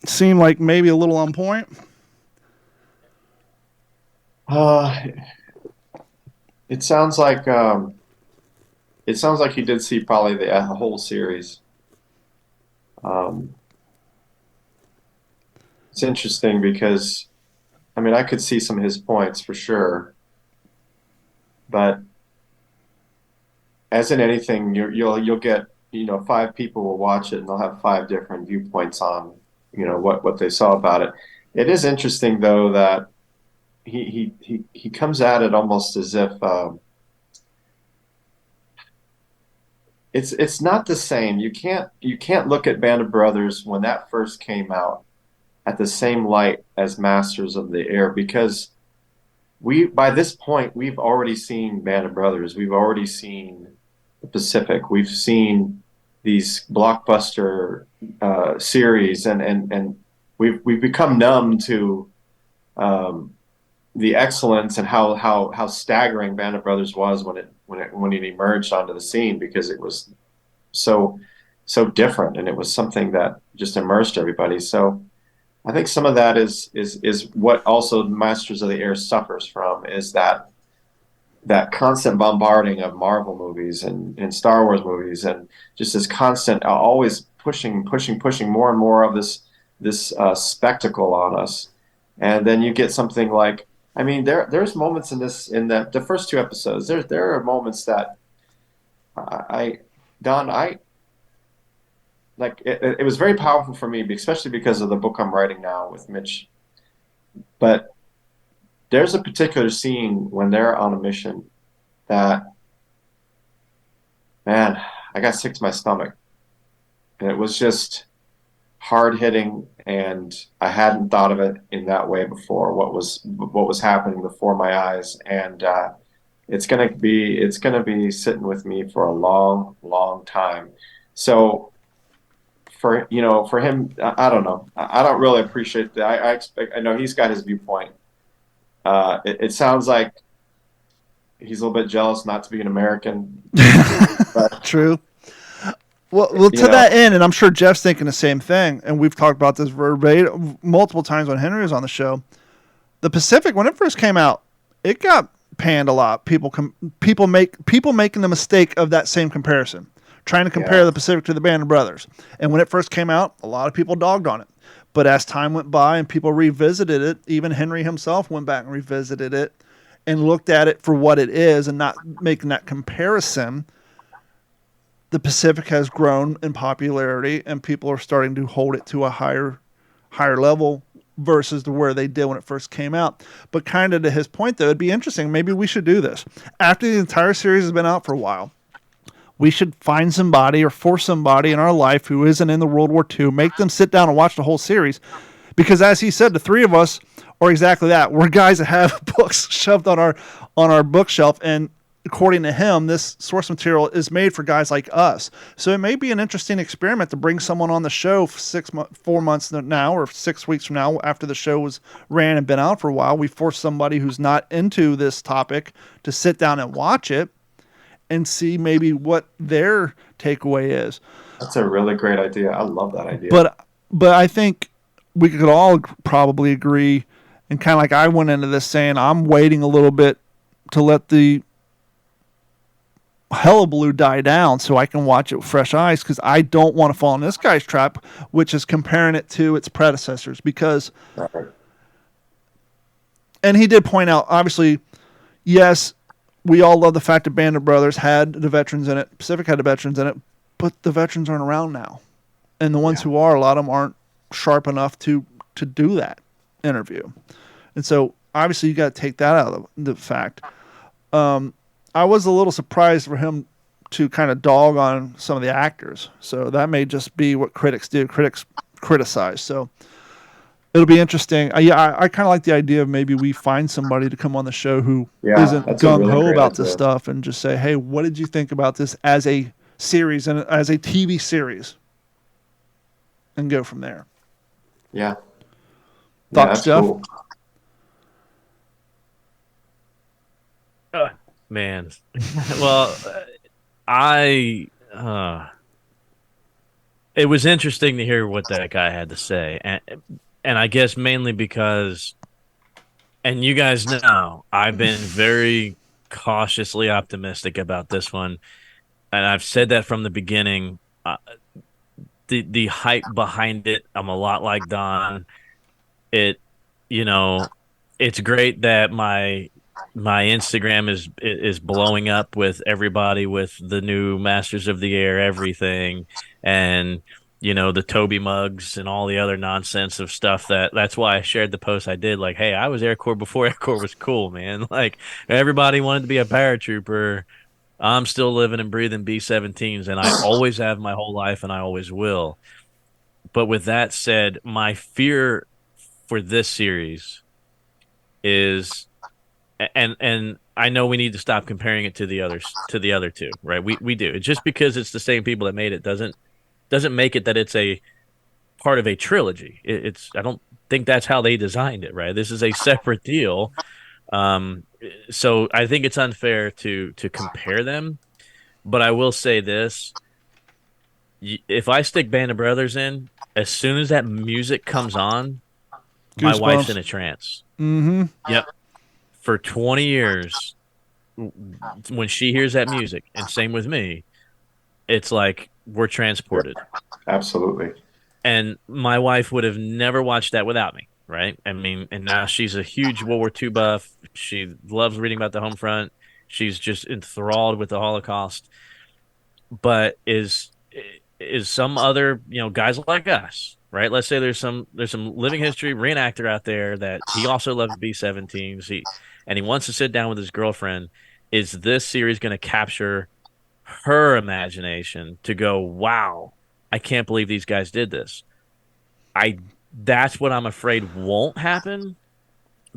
seem like maybe a little on point? It sounds like you did see probably the whole series. It's interesting because, I mean, I could see some of his points for sure, but as in anything, you'll get, 5 people will watch it and they'll have 5 different viewpoints on, what they saw about it. It is interesting though that he comes at it almost as if it's not the same. You can't look at Band of Brothers when that first came out at the same light as Masters of the Air, because by this point we've already seen Band of Brothers, we've already seen the Pacific, we've seen these blockbuster series, and we've become numb to the excellence and how staggering Band of Brothers was when it emerged onto the scene, because it was so different and it was something that just immersed everybody. So I think some of that is what also Masters of the Air suffers from, is that constant bombarding of Marvel movies and Star Wars movies, and just this constant always pushing more and more of this spectacle on us. And then you get something like, I mean, there's moments in the first 2 episodes. There are moments that it was very powerful for me, especially because of the book I'm writing now with Mitch. But there's a particular scene when they're on a mission that, man, I got sick to my stomach, and it was just hard hitting, and I hadn't thought of it in that way before. What was happening before my eyes, and it's gonna be sitting with me for a long time. So for him, I don't know. I don't really appreciate that. I know he's got his viewpoint. It sounds like he's a little bit jealous not to be an American. But, True. Well, to that end, and I'm sure Jeff's thinking the same thing, and we've talked about this verbatim multiple times when Henry was on the show. The Pacific, when it first came out, it got panned a lot. People making the mistake of that same comparison, trying to compare the Pacific to the Band of Brothers. And when it first came out, a lot of people dogged on it. But as time went by and people revisited it, even Henry himself went back and revisited it and looked at it for what it is and not making that comparison. The Pacific has grown in popularity, and people are starting to hold it to a higher level versus to where they did when it first came out. But kind of to his point, though, it'd be interesting. Maybe we should do this. After the entire series has been out for a while, we should find somebody or force somebody in our life who isn't in the World War II, make them sit down and watch the whole series. Because as he said, the 3 of us are exactly that. We're guys that have books shoved on our bookshelf, and according to him, this source material is made for guys like us. So it may be an interesting experiment to bring someone on the show for 4 months now, or 6 weeks from now, after the show was ran and been out for a while. We force somebody who's not into this topic to sit down and watch it and see maybe what their takeaway is. That's a really great idea. I love that idea. But I think we could all probably agree, and kind of like I went into this saying, I'm waiting a little bit to let the hullabaloo die down so I can watch it with fresh eyes, because I don't want to fall in this guy's trap, which is comparing it to its predecessors. Because, and he did point out, obviously, yes, we all love the fact that Band of Brothers had the veterans in it, Pacific had the veterans in it, but the veterans aren't around now, and the ones who are, a lot of them aren't sharp enough to do that interview, and so obviously you got to take that out of the fact. I was a little surprised for him to kind of dog on some of the actors. So that may just be what critics do. Critics criticize. So it'll be interesting. I kind of like the idea of maybe we find somebody to come on the show who isn't gung-ho about this stuff, and just say, hey, what did you think about this as a series and as a TV series? And go from there. Yeah. Thoughts, Jeff? Cool. Man, well, it was interesting to hear what that guy had to say, and I guess mainly because, and you guys know, I've been very cautiously optimistic about this one, and I've said that from the beginning. The hype behind it, I'm a lot like Don. It's great that my Instagram is blowing up with everybody with the new Masters of the Air everything, and the Toby mugs and all the other nonsense of stuff. That's why I shared the post I did, like, hey, I was Air Corps before Air Corps was cool, man. Like, everybody wanted to be a paratrooper. I'm still living and breathing B-17s, and I always have my whole life, and I always will. But with that said, my fear for this series is, and I know we need to stop comparing it to the other two, right? We do. Just because it's the same people that made it doesn't make it that it's a part of a trilogy. I don't think that's how they designed it, right? This is a separate deal. So I think it's unfair to compare them, but I will say this: if I stick Band of Brothers in, as soon as that music comes on, my wife's in a trance. Mm-hmm. Yep. For 20 years, when she hears that music, and same with me, it's like we're transported. Absolutely. And my wife would have never watched that without me, right? I mean, and now she's a huge World War II buff. She loves reading about the home front. She's just enthralled with the Holocaust. But is some other, guys like us, right? Let's say there's some living history reenactor out there that he also loves B-17s. And he wants to sit down with his girlfriend. Is this series going to capture her imagination to go, wow, I can't believe these guys did this? That's what I'm afraid won't happen,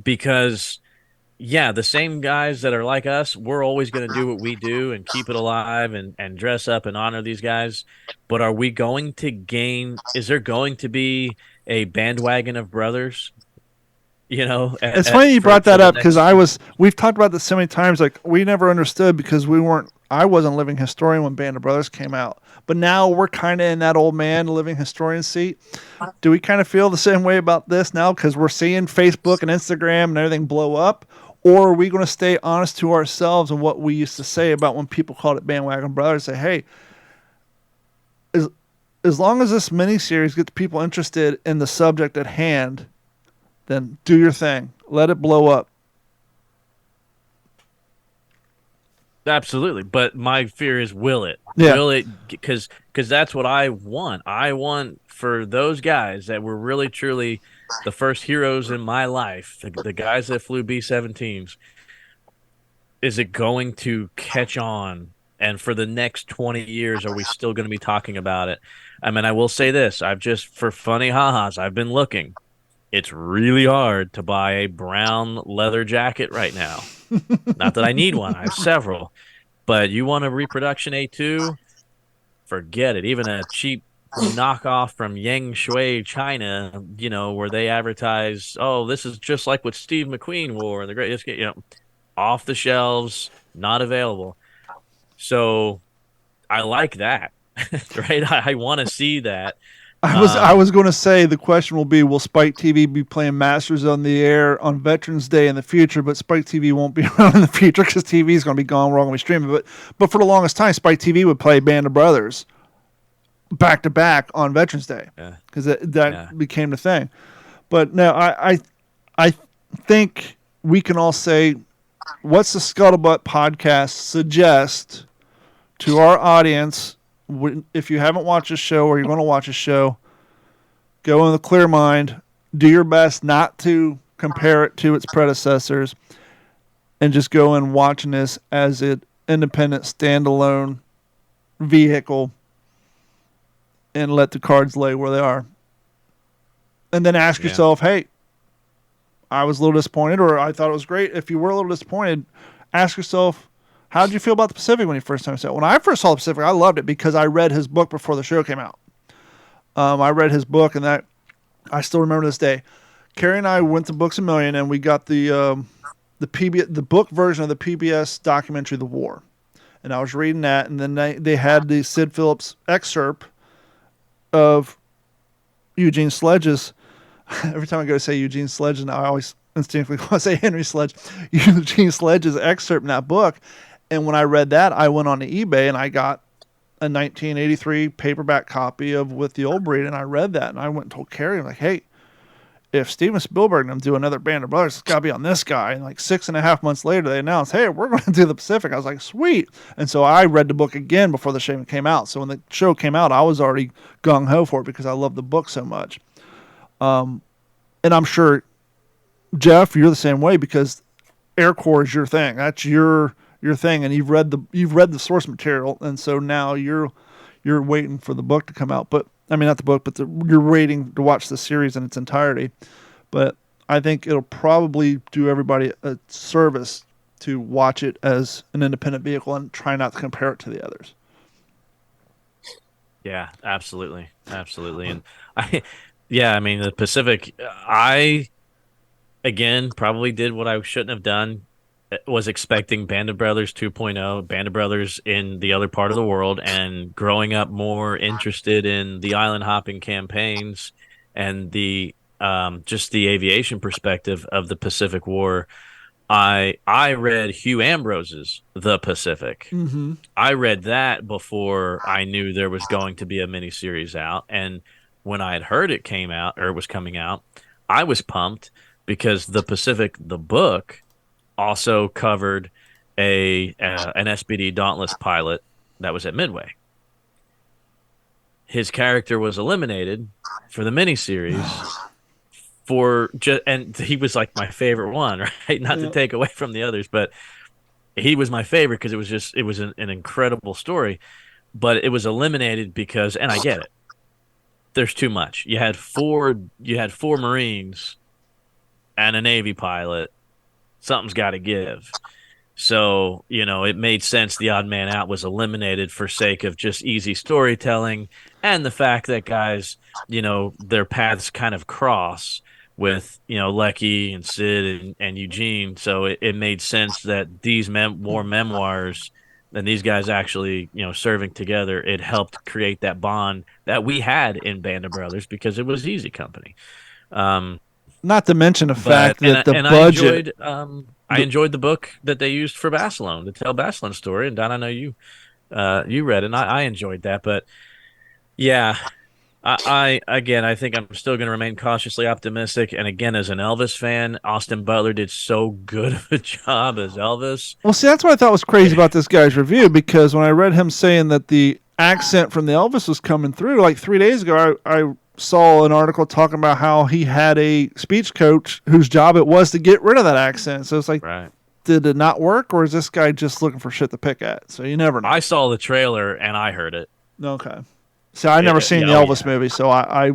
because, the same guys that are like us, we're always going to do what we do and keep it alive and dress up and honor these guys. But are we going to gain? Is there going to be a bandwagon of brothers? It's funny you brought that up, because we've talked about this so many times. Like, we never understood, because I wasn't a living historian when Band of Brothers came out, but now we're kind of in that old man living historian seat. Do we kind of feel the same way about this now, because we're seeing Facebook and Instagram and everything blow up? Or are we going to stay honest to ourselves and what we used to say about when people called it Bandwagon Brothers? Say, hey, as long as this miniseries gets people interested in the subject at hand, then do your thing. Let it blow up. Absolutely. But my fear is, will it? Yeah. Will it? Because that's what I want. I want for those guys that were really, truly the first heroes in my life, the guys that flew B-17s, is it going to catch on? And for the next 20 years, are we still going to be talking about it? I mean, I will say this. For funny ha-has, I've been looking. it's really hard to buy a brown leather jacket right now. Not that I need one. I have several. But you want a reproduction A2? Forget it. Even a cheap knockoff from Yang Shui, China, where they advertise, oh, this is just like what Steve McQueen wore and the great, off the shelves, not available. So I like that, right? I want to see that. I was going to say the question will be, will Spike TV be playing Masters on the Air on Veterans Day in the future? But Spike TV won't be around in the future because TV is going to be gone. We're all going to be streaming. But for the longest time, Spike TV would play Band of Brothers back to back on Veterans Day because that became the thing. But no, I think we can all say, what's the Scuttlebutt podcast suggest to our audience? If you haven't watched a show or you're going to watch a show, go in with a clear mind, do your best not to compare it to its predecessors, and just go in watching this as an independent, standalone vehicle and let the cards lay where they are. And then ask yourself, hey, I was a little disappointed, or I thought it was great. If you were a little disappointed, ask yourself, how did you feel about the Pacific when you first time saw it? When I first saw the Pacific, I loved it because I read his book before the show came out. I read his book, and that I still remember this day. Carrie and I went to Books A Million, and we got the book version of the PBS documentary, The War. And I was reading that, and then they had the Sid Phillips excerpt of Eugene Sledge's. Every time I go to say Eugene Sledge, and I always instinctively want to say Henry Sledge. Eugene Sledge's excerpt in that book. And when I read that, I went on to eBay and I got a 1983 paperback copy of With the Old Breed, and I read that, and I went and told Carrie, I'm like, hey, if Steven Spielberg and them do another Band of Brothers, it's got to be on this guy. And like 6.5 months later, they announced, hey, we're going to do the Pacific. I was like, sweet. And so I read the book again before the show even came out. So when the show came out, I was already gung-ho for it because I love the book so much. And I'm sure, Jeff, you're the same way because Air Corps is your thing. That's your thing, and you've read the source material, and so now you're waiting for the book to come out. But I mean, not the book, but you're waiting to watch the series in its entirety. But I think it'll probably do everybody a service to watch it as an independent vehicle and try not to compare it to the others. Yeah, absolutely, and I mean, the Pacific, I again probably did what I shouldn't have done. Was expecting Band of Brothers 2.0, Band of Brothers in the other part of the world, and growing up more interested in the island hopping campaigns and the just the aviation perspective of the Pacific War. I read Hugh Ambrose's The Pacific. Mm-hmm. I read that before I knew there was going to be a miniseries out, and when I had heard it came out or was coming out, I was pumped because The Pacific, the book, also covered an SBD Dauntless pilot that was at Midway. His character was eliminated for the miniseries and he was like my favorite one, right? Not to take away from the others, but he was my favorite because it was an incredible story, but it was eliminated because, and I get it, there's too much. You had four Marines and a Navy pilot. Something's got to give. So, it made sense the odd man out was eliminated for sake of just easy storytelling and the fact that guys, their paths kind of cross with, Lecky and Sid and Eugene. So it made sense that these war memoirs and these guys actually, serving together, it helped create that bond that we had in Band of Brothers because it was Easy Company. Not to mention the fact that the budget. I enjoyed the book that they used for Barcelona to tell Barcelona's story, and Don, I know you read it, and I enjoyed that. But yeah, I think I'm still going to remain cautiously optimistic. And again, as an Elvis fan, Austin Butler did so good of a job as Elvis. Well, see, that's what I thought was crazy about this guy's review, because when I read him saying that the accent from the Elvis was coming through, like 3 days ago, I saw an article talking about how he had a speech coach whose job it was to get rid of that accent. So it's like, right. Did it not work, or is this guy just looking for shit to pick at? So you never know. I saw the trailer and I heard it. Okay. So I never seen the Elvis movie, so I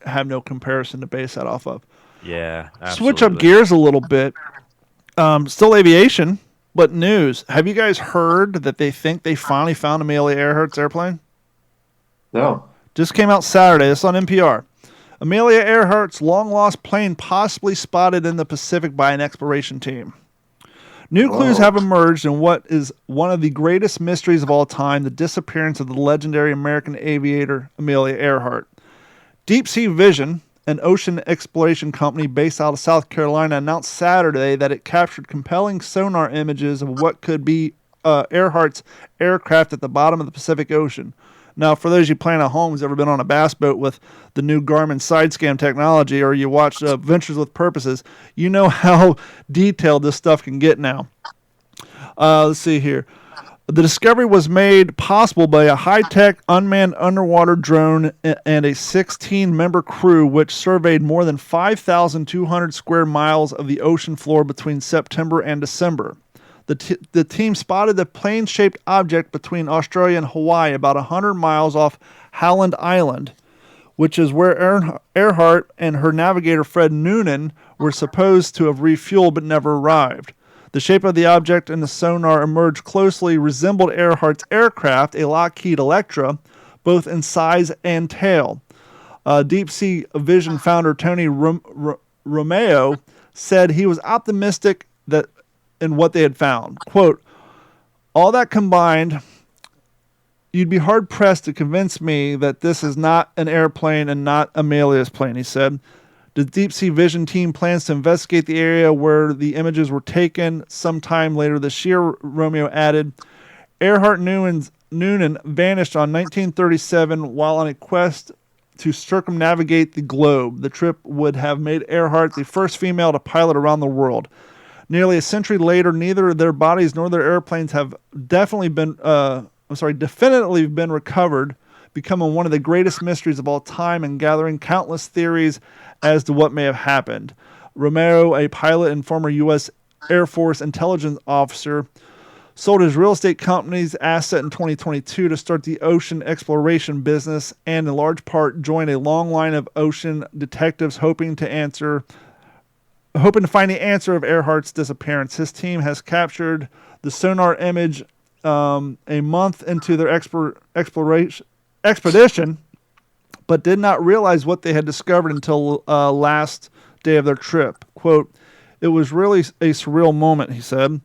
have no comparison to base that off of. Yeah, Switch up absolutely. gears a little bit. Still aviation, but news. Have you guys heard that they think they finally found Amelia Earhart's airplane? No. Just came out Saturday. It's on NPR. Amelia Earhart's long-lost plane possibly spotted in the Pacific by an exploration team. New clues Whoa. have emerged in what is one of the greatest mysteries of all time, the disappearance of the legendary American aviator Amelia Earhart. Deep Sea Vision, an ocean exploration company based out of South Carolina, announced Saturday that it captured compelling sonar images of what could be Earhart's aircraft at the bottom of the Pacific Ocean. Now, for those of you playing at home who's ever been on a bass boat with the new Garmin side scan technology, or you watch Ventures with Purposes, you know how detailed this stuff can get now. Let's see here. The discovery was made possible by a high-tech unmanned underwater drone and a 16-member crew which surveyed more than 5,200 square miles of the ocean floor between September and December. The team spotted the plane-shaped object between Australia and Hawaii, about 100 miles off Howland Island, which is where Earhart and her navigator Fred Noonan were supposed to have refueled but never arrived. The shape of the object and the sonar emerged closely resembled Earhart's aircraft, a Lockheed Electra, both in size and tail. Deep Sea Vision founder Tony Romeo said he was optimistic that in what they had found. Quote, all that combined, you'd be hard-pressed to convince me that this is not an airplane and not Amelia's plane, he said. The Deep Sea Vision team plans to investigate the area where the images were taken sometime later this year, Romeo added. Earhart Noonan vanished on 1937 while on a quest to circumnavigate the globe. The trip would have made Earhart the first female to pilot around the world. Nearly a century later, neither their bodies nor their airplanes have definitively been recovered, becoming one of the greatest mysteries of all time and gathering countless theories as to what may have happened. Romero, a pilot and former U.S. Air Force intelligence officer, sold his real estate company's asset in 2022 to start the ocean exploration business and in large part joined a long line of ocean detectives hoping to find the answer of Earhart's disappearance. His team has captured the sonar image a month into their expedition, but did not realize what they had discovered until last day of their trip. Quote, it was really a surreal moment, he said.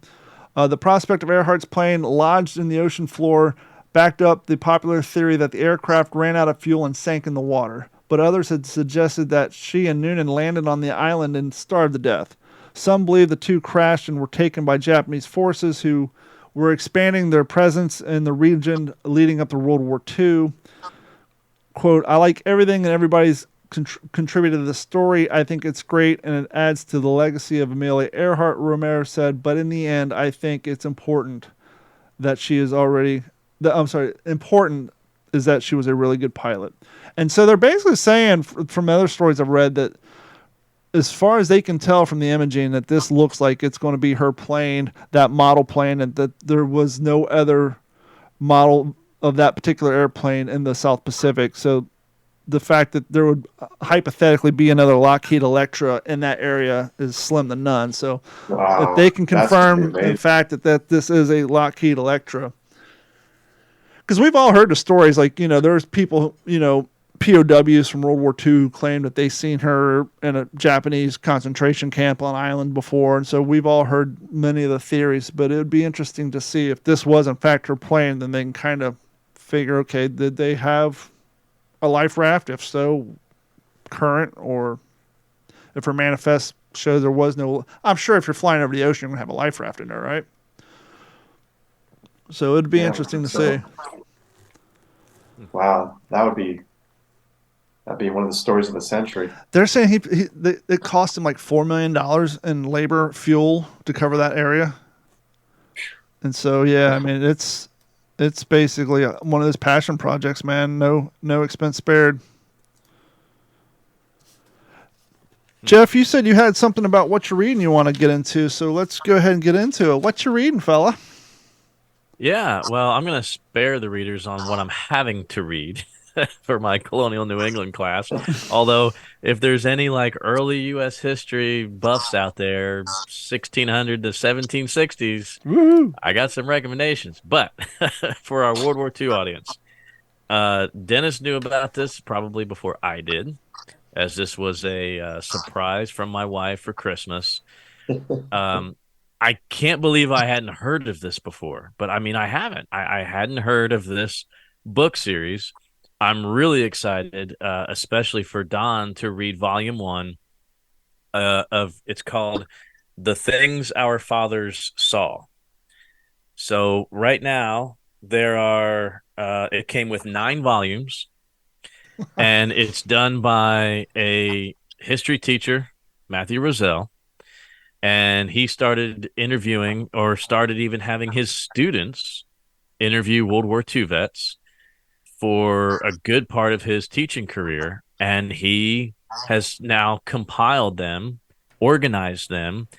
The prospect of Earhart's plane lodged in the ocean floor backed up the popular theory that the aircraft ran out of fuel and sank in the water. But others had suggested that she and Noonan landed on the island and starved to death. Some believe the two crashed and were taken by Japanese forces who were expanding their presence in the region leading up to World War II. Quote, I like everything that everybody's contributed to the story. I think it's great and it adds to the legacy of Amelia Earhart, Romero said, but in the end, I think it's important that she is important is that she was a really good pilot. And so they're basically saying from other stories I've read that as far as they can tell from the imaging that this looks like it's going to be her plane, that model plane, and that there was no other model of that particular airplane in the South Pacific. So the fact that there would hypothetically be another Lockheed Electra in that area is slim to none. So if they can confirm, in fact, that this is a Lockheed Electra, because we've all heard the stories, like, there's people, POWs from World War II claim that they seen her in a Japanese concentration camp on an island before. And so we've all heard many of the theories, but it would be interesting to see if this was in fact her plane, then they can kind of figure, okay, did they have a life raft? If so, current, or if her manifest shows there was no, I'm sure if you're flying over the ocean, you're going to have a life raft in there, right? So it'd be interesting to see. Wow, that'd be one of the stories of the century. They're saying it cost him like $4 million in labor fuel to cover that area. And so, yeah, I mean, it's basically one of those passion projects, man. No expense spared. Jeff, you said you had something about what you're reading you want to get into, so let's go ahead and get into it. What you reading, fella? Yeah, well, I'm going to spare the readers on what I'm having to read. for my colonial New England class. Although, if there's any like early U.S. history buffs out there, 1600 to 1760s, Woohoo! I got some recommendations. But for our World War II audience, Dennis knew about this probably before I did, as this was a surprise from my wife for Christmas. I can't believe I hadn't heard of this before, but I mean, I haven't. I hadn't heard of this book series. I'm really excited, especially for Don to read volume 1 of. It's called "The Things Our Fathers Saw." So right now there are. It came with 9 volumes, and it's done by a history teacher, Matthew Roselle. And he started interviewing, or started even having his students interview World War II vets for a good part of his teaching career. And he has now compiled them, organized them,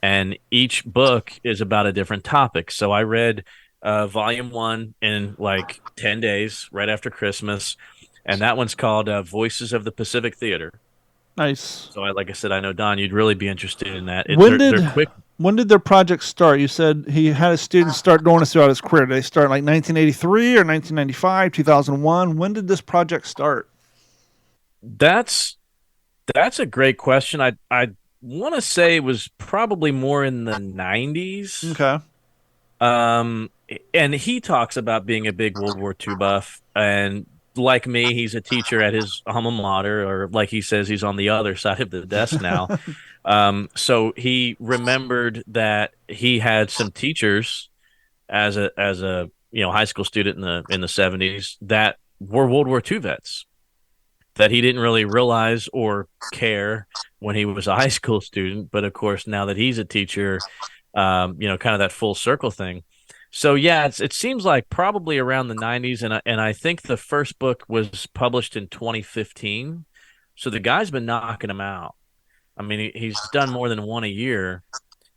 and each book is about a different topic. So I read volume 1 in like 10 days right after Christmas, and that one's called Voices of the Pacific Theater. Nice. So, like I said, I know, Don, you'd really be interested in that. They're quick. When did their project start? You said he had his students start doing this throughout his career. Did they start in like 1983 or 1995, 2001? When did this project start? That's a great question. I want to say it was probably more in the 90s. Okay. And he talks about being a big World War II buff, and like me, he's a teacher at his alma mater, or like he says, he's on the other side of the desk now. So he remembered that he had some teachers as a high school student in the 70s that were World War II vets that he didn't really realize or care when he was a high school student. But of course, now that he's a teacher, kind of that full circle thing. So yeah, it seems like probably around the 90s, and I think the first book was published in 2015. So the guy's been knocking them out. I mean, he's done more than one a year.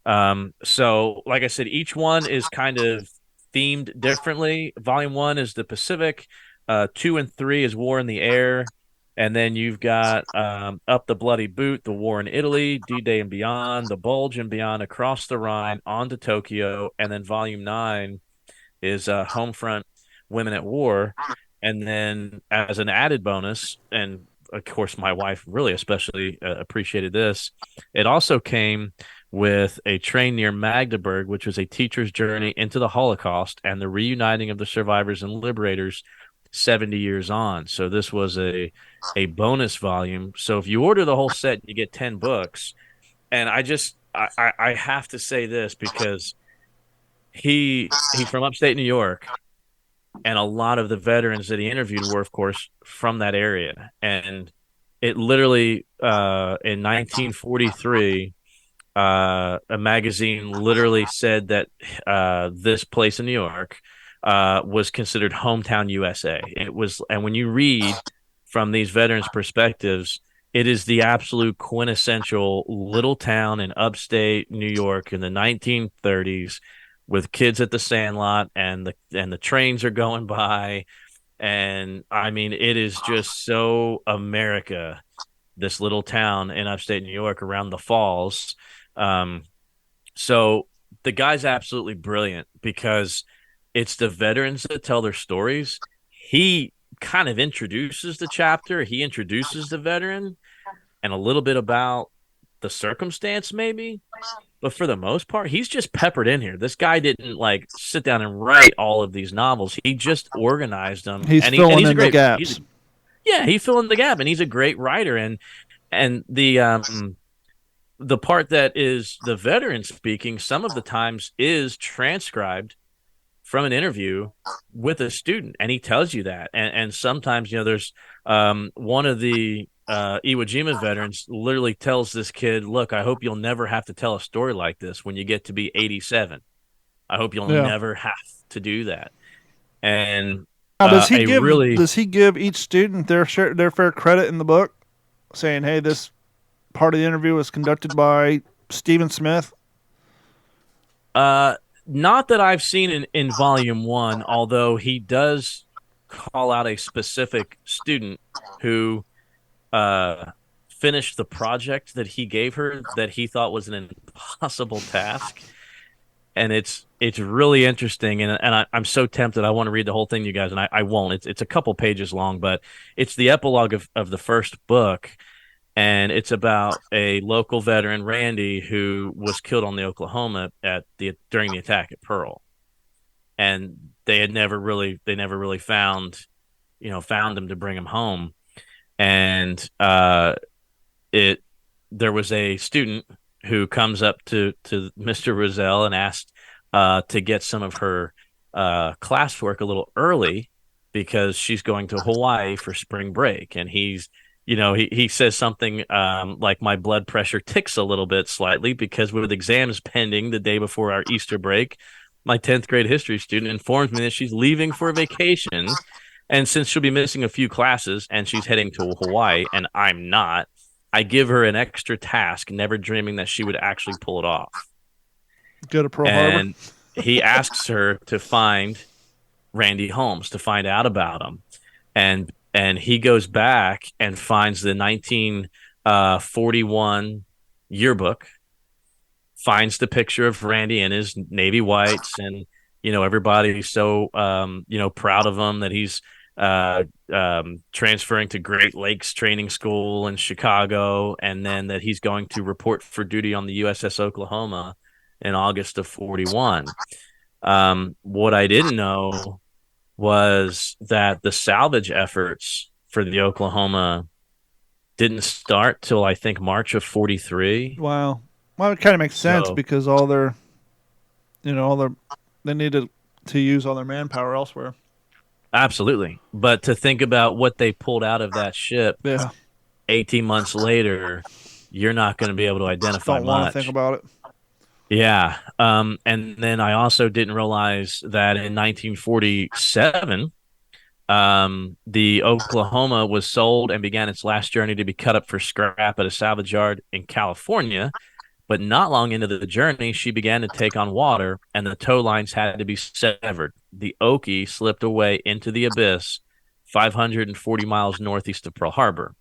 So like I said, each one is kind of themed differently. Volume 1 is the Pacific, 2 and 3 is War in the Air, and then you've got Up the Bloody Boot, the War in Italy, D-Day and Beyond, the Bulge and Beyond, Across the Rhine, On to Tokyo, and then Volume 9 is Homefront, Women at War. And then as an added bonus, and of course my wife really especially appreciated this, it also came with A Train Near Magdeburg, which was a teacher's journey into the Holocaust and the reuniting of the survivors and liberators 70 years on. So this was a bonus volume. So if you order the whole set, you get 10 books. And I have to say this because he's from upstate New York, and a lot of the veterans that he interviewed were, of course, from that area. And it literally in 1943, a magazine literally said that this place in New York was considered hometown USA. It was, and when you read from these veterans' perspectives, it is the absolute quintessential little town in upstate New York in the 1930s, with kids at the Sandlot, and the trains are going by, and I mean, it is just so America, this little town in upstate New York around the falls. So the guy's absolutely brilliant because it's the veterans that tell their stories. He kind of introduces the chapter. He introduces the veteran and a little bit about the circumstance maybe. But for the most part, he's just peppered in here. This guy didn't like sit down and write all of these novels. He just organized them. He's filling in the gaps. He's filling the gap, and he's a great writer. And the part that is the veteran speaking, some of the times is transcribed from an interview with a student, and he tells you that. And sometimes, there's one of the Iwo Jima veterans literally tells this kid, "Look, I hope you'll never have to tell a story like this when you get to be 87. I hope you'll never have to do that." And does he give each student their fair credit in the book, saying, "Hey, this part of the interview was conducted by Stephen Smith"? Not that I've seen in volume 1, although he does call out a specific student who finished the project that he gave her that he thought was an impossible task. And it's really interesting, and I'm so tempted. I want to read the whole thing, you guys, and I won't. It's a couple pages long, but it's the epilogue of the first book, and it's about a local veteran, Randy, who was killed on the Oklahoma during the attack at Pearl, and they never really found him to bring him home, and there was a student who comes up to Mr. Rozelle and asked to get some of her classwork a little early because she's going to Hawaii for spring break. And he says something like, my blood pressure ticks a little bit slightly because with exams pending the day before our Easter break, my 10th grade history student informs me that she's leaving for vacation. And since she'll be missing a few classes and she's heading to Hawaii and I'm not, I give her an extra task, never dreaming that she would actually pull it off. Go to Pearl Harbor. And he asks her to find Randy Holmes, to find out about him. And he goes back and finds the 1941 yearbook, finds the picture of Randy in his Navy whites, and everybody's so proud of him that he's transferring to Great Lakes Training School in Chicago, and then that he's going to report for duty on the USS Oklahoma in August of 41. What I didn't know was that the salvage efforts for the Oklahoma didn't start till I think March of 43. Wow. Well, it kind of makes sense because they needed to use all their manpower elsewhere. Absolutely. But to think about what they pulled out of that ship 18 months later, you're not going to be able to identify Don't want much. to think about it. Yeah. And then I also didn't realize that in 1947, the Oklahoma was sold and began its last journey to be cut up for scrap at a salvage yard in California. But not long into the journey, she began to take on water, and the tow lines had to be severed. The Okie slipped away into the abyss 540 miles northeast of Pearl Harbor.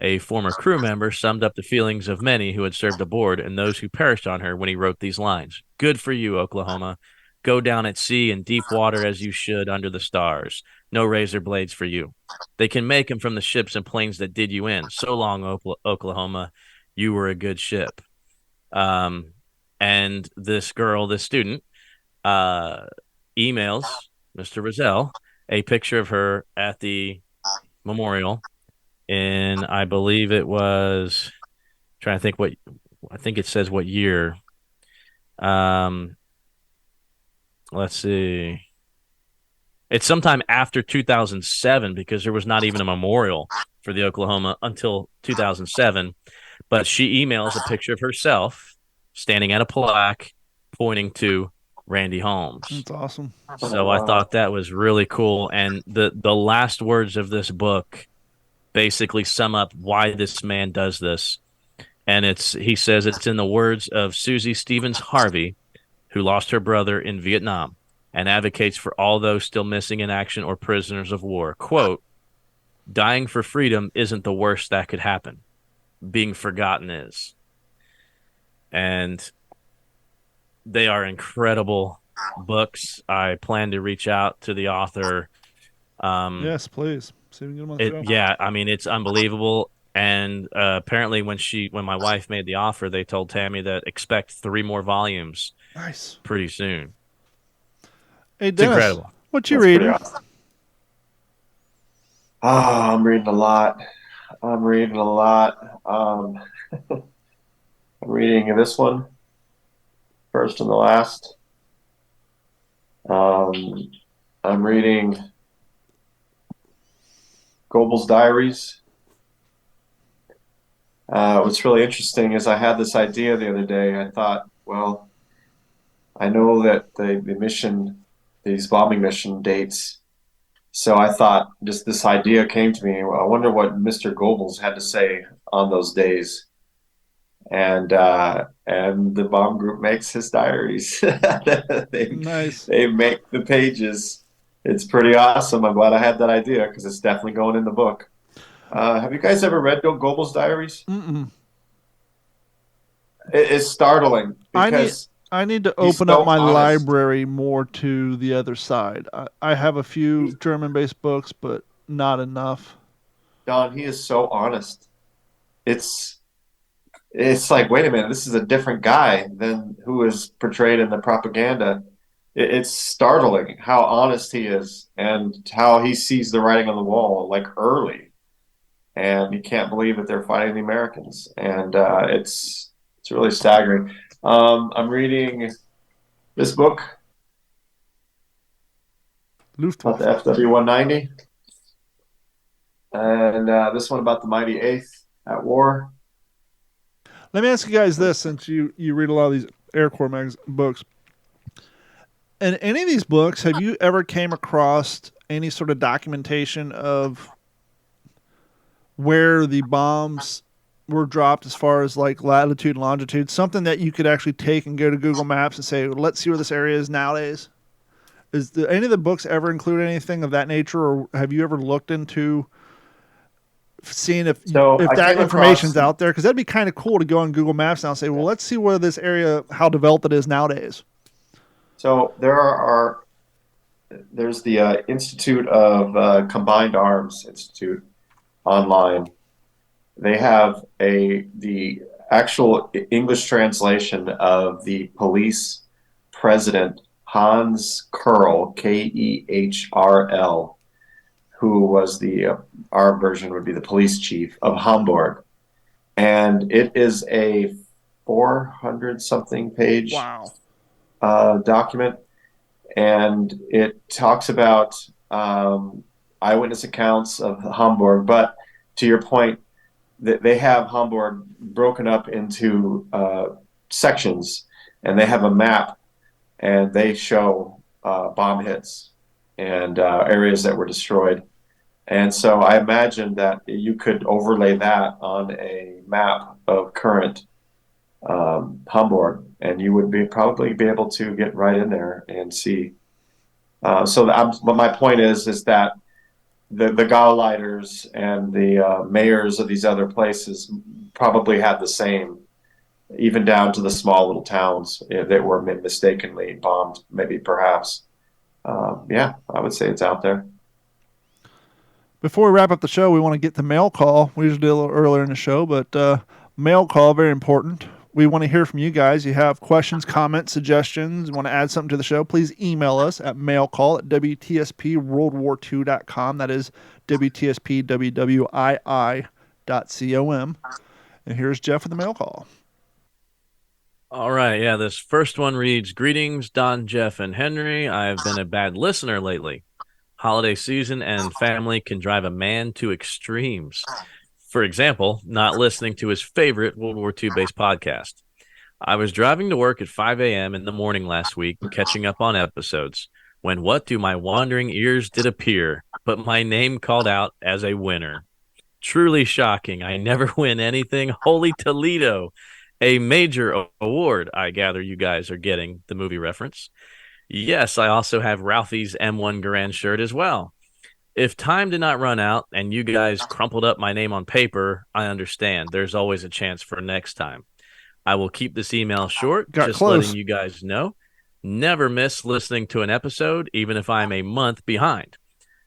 A former crew member summed up the feelings of many who had served aboard and those who perished on her when he wrote these lines. Good for you, Oklahoma. Go down at sea in deep water as you should under the stars. No razor blades for you. They can make them from the ships and planes that did you in. So long, Oklahoma. You were a good ship. And this student, emails Mr. Rozelle a picture of her at the memorial in, I believe it was, trying to think I think it says what year. Let's see. It's sometime after 2007 because there was not even a memorial for the Oklahoma until 2007. But she emails a picture of herself standing at a plaque pointing to Randy Holmes. That's awesome. So I thought that was really cool. And the last words of this book basically sum up why this man does this. And he says it's in the words of Susie Stevens Harvey, who lost her brother in Vietnam and advocates for all those still missing in action or prisoners of war. Quote, dying for freedom isn't the worst that could happen. Being forgotten is. And they are incredible books. I plan to reach out to the author. Yes, please. See if we can get him on the show. Yeah, I mean, it's unbelievable. And apparently when my wife made the offer, they told Tammy that expect 3 more volumes. Nice. Pretty soon. Hey, It's Dennis, incredible. what you reading? Awesome. I'm reading a lot. I'm reading this one, First and the Last. I'm reading Goebel's Diaries. What's really interesting is I had this idea the other day. I thought, well, I know that the mission, these bombing mission dates. So I thought just this idea came to me. I wonder what Mr. Goebbels had to say on those days. And the bomb group makes his diaries. Nice. They make the pages. It's pretty awesome. I'm glad I had that idea because it's definitely going in the book. Have you guys ever read Bill Goebel's diaries? Mm-mm. It's startling I need because I need to he's open up so my honest. library more to the other side. I have a few German-based books, but not enough. Don, he is so honest. It's it's like, wait a minute, this is a different guy than who is portrayed in the propaganda. It's startling how honest he is and how he sees the writing on the wall like early, and he can't believe that they're fighting the Americans, and it's really staggering. I'm reading this book about Luftwaffe. the FW-190, and this one about the Mighty Eighth at war. Let me ask you guys this, since you read a lot of these Air Corps books. In any of these books, have you ever came across any sort of documentation of where the bombs were dropped as far as like latitude and longitude? Something that you could actually take and go to Google Maps and say, let's see where this area is nowadays? Any of the books ever include anything of that nature, or have you ever looked into seeing if So I that came information's across. out there? Because that'd be kind of cool to go on Google Maps now and say, well, let's see where this area, how developed it is nowadays. So there's the Institute of Combined Arms Institute online. They have the actual English translation of the police president Hans Kehrl, Kehrl, who was our version would be the police chief of Hamburg, and it is a 400 something page Wow. document, and it talks about eyewitness accounts of Hamburg. But to your point, they have Hamburg broken up into sections, and they have a map, and they show bomb hits and areas that were destroyed. And so I imagine that you could overlay that on a map of current Hamburg, and you would probably be able to get right in there and see. But my point is that the Gauleiters and the mayors of these other places probably had the same, even down to the small little towns that were mistakenly bombed, maybe perhaps. Yeah, I would say it's out there. Before we wrap up the show, we want to get the mail call. We usually do a little earlier in the show, but mail call, very important. We want to hear from you guys. You have questions, comments, suggestions, want to add something to the show, please email us at mailcall@WTSPWWII.com. That is WTSPWWII.com. And here's Jeff with the mail call. All right. Yeah, this first one reads, "Greetings, Don, Jeff, and Henry. I've been a bad listener lately. Holiday season and family can drive a man to extremes. For example, not listening to his favorite World War II based podcast. I was driving to work at 5 a.m. in the morning last week, catching up on episodes, when what to my wandering ears did appear, but my name called out as a winner. Truly shocking. I never win anything. Holy Toledo. A major award, I gather you guys are getting the movie reference. Yes, I also have Ralphie's M1 Garand shirt as well. If time did not run out and you guys crumpled up my name on paper, I understand. There's always a chance for next time. I will keep this email short, Got just close. letting you guys know. Never miss listening to an episode, even if I'm a month behind.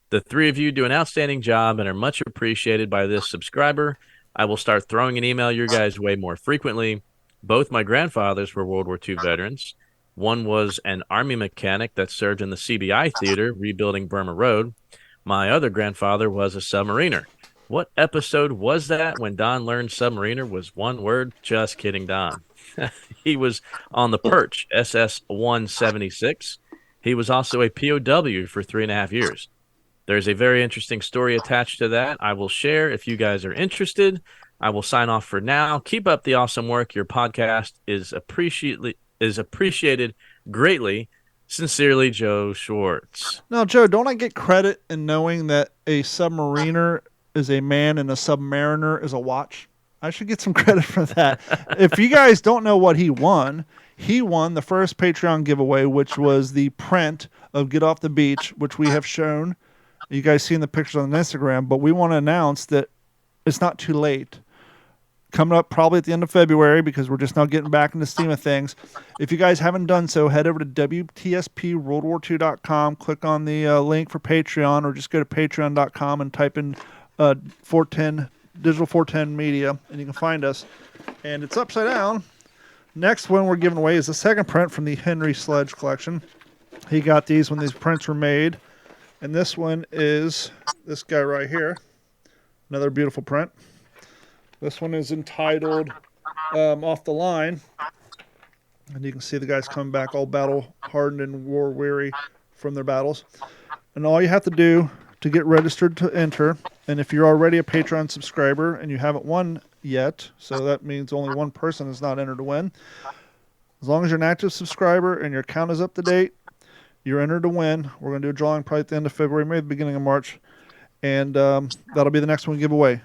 The three of you do an outstanding job and are much appreciated by this subscriber. I will start throwing an email your guys' way more frequently. Both my grandfathers were World War II veterans. One was an Army mechanic that served in the CBI theater rebuilding Burma Road. My other grandfather was a submariner. What episode was that when Don learned submariner was one word? Just kidding, Don. He was on the Perch, SS-176. He was also a POW for 3.5 years. There's a very interesting story attached to that I will share if you guys are interested. I will sign off for now. Keep up the awesome work. Your podcast is appreciated greatly. Sincerely, Joe Schwartz." Now, Joe, don't I get credit in knowing that a submariner is a man and a submariner is a watch? I should get some credit for that. If you guys don't know what he won the first Patreon giveaway, which was the print of Get Off the Beach, which we have shown. You guys seen the pictures on Instagram, but we want to announce that it's not too late. Coming up probably at the end of February, because we're just now getting back in the steam of things. If you guys haven't done so, head over to WTSPWWII.com, click on the link for Patreon, or just go to patreon.com and type in 410 Digital 410 Media, and you can find us. And it's upside down. Next one we're giving away is the second print from the Henry Sledge collection. He got these when these prints were made. And this one is this guy right here. Another beautiful print. This one is entitled Off the Line. And you can see the guys coming back all battle hardened and war weary from their battles. And all you have to do to get registered to enter, and if you're already a Patreon subscriber and you haven't won yet, so that means only one person is not entered to win. As long as you're an active subscriber and your account is up to date, you're entered to win. We're going to do a drawing probably at the end of February, maybe the beginning of March, and that'll be the next one giveaway.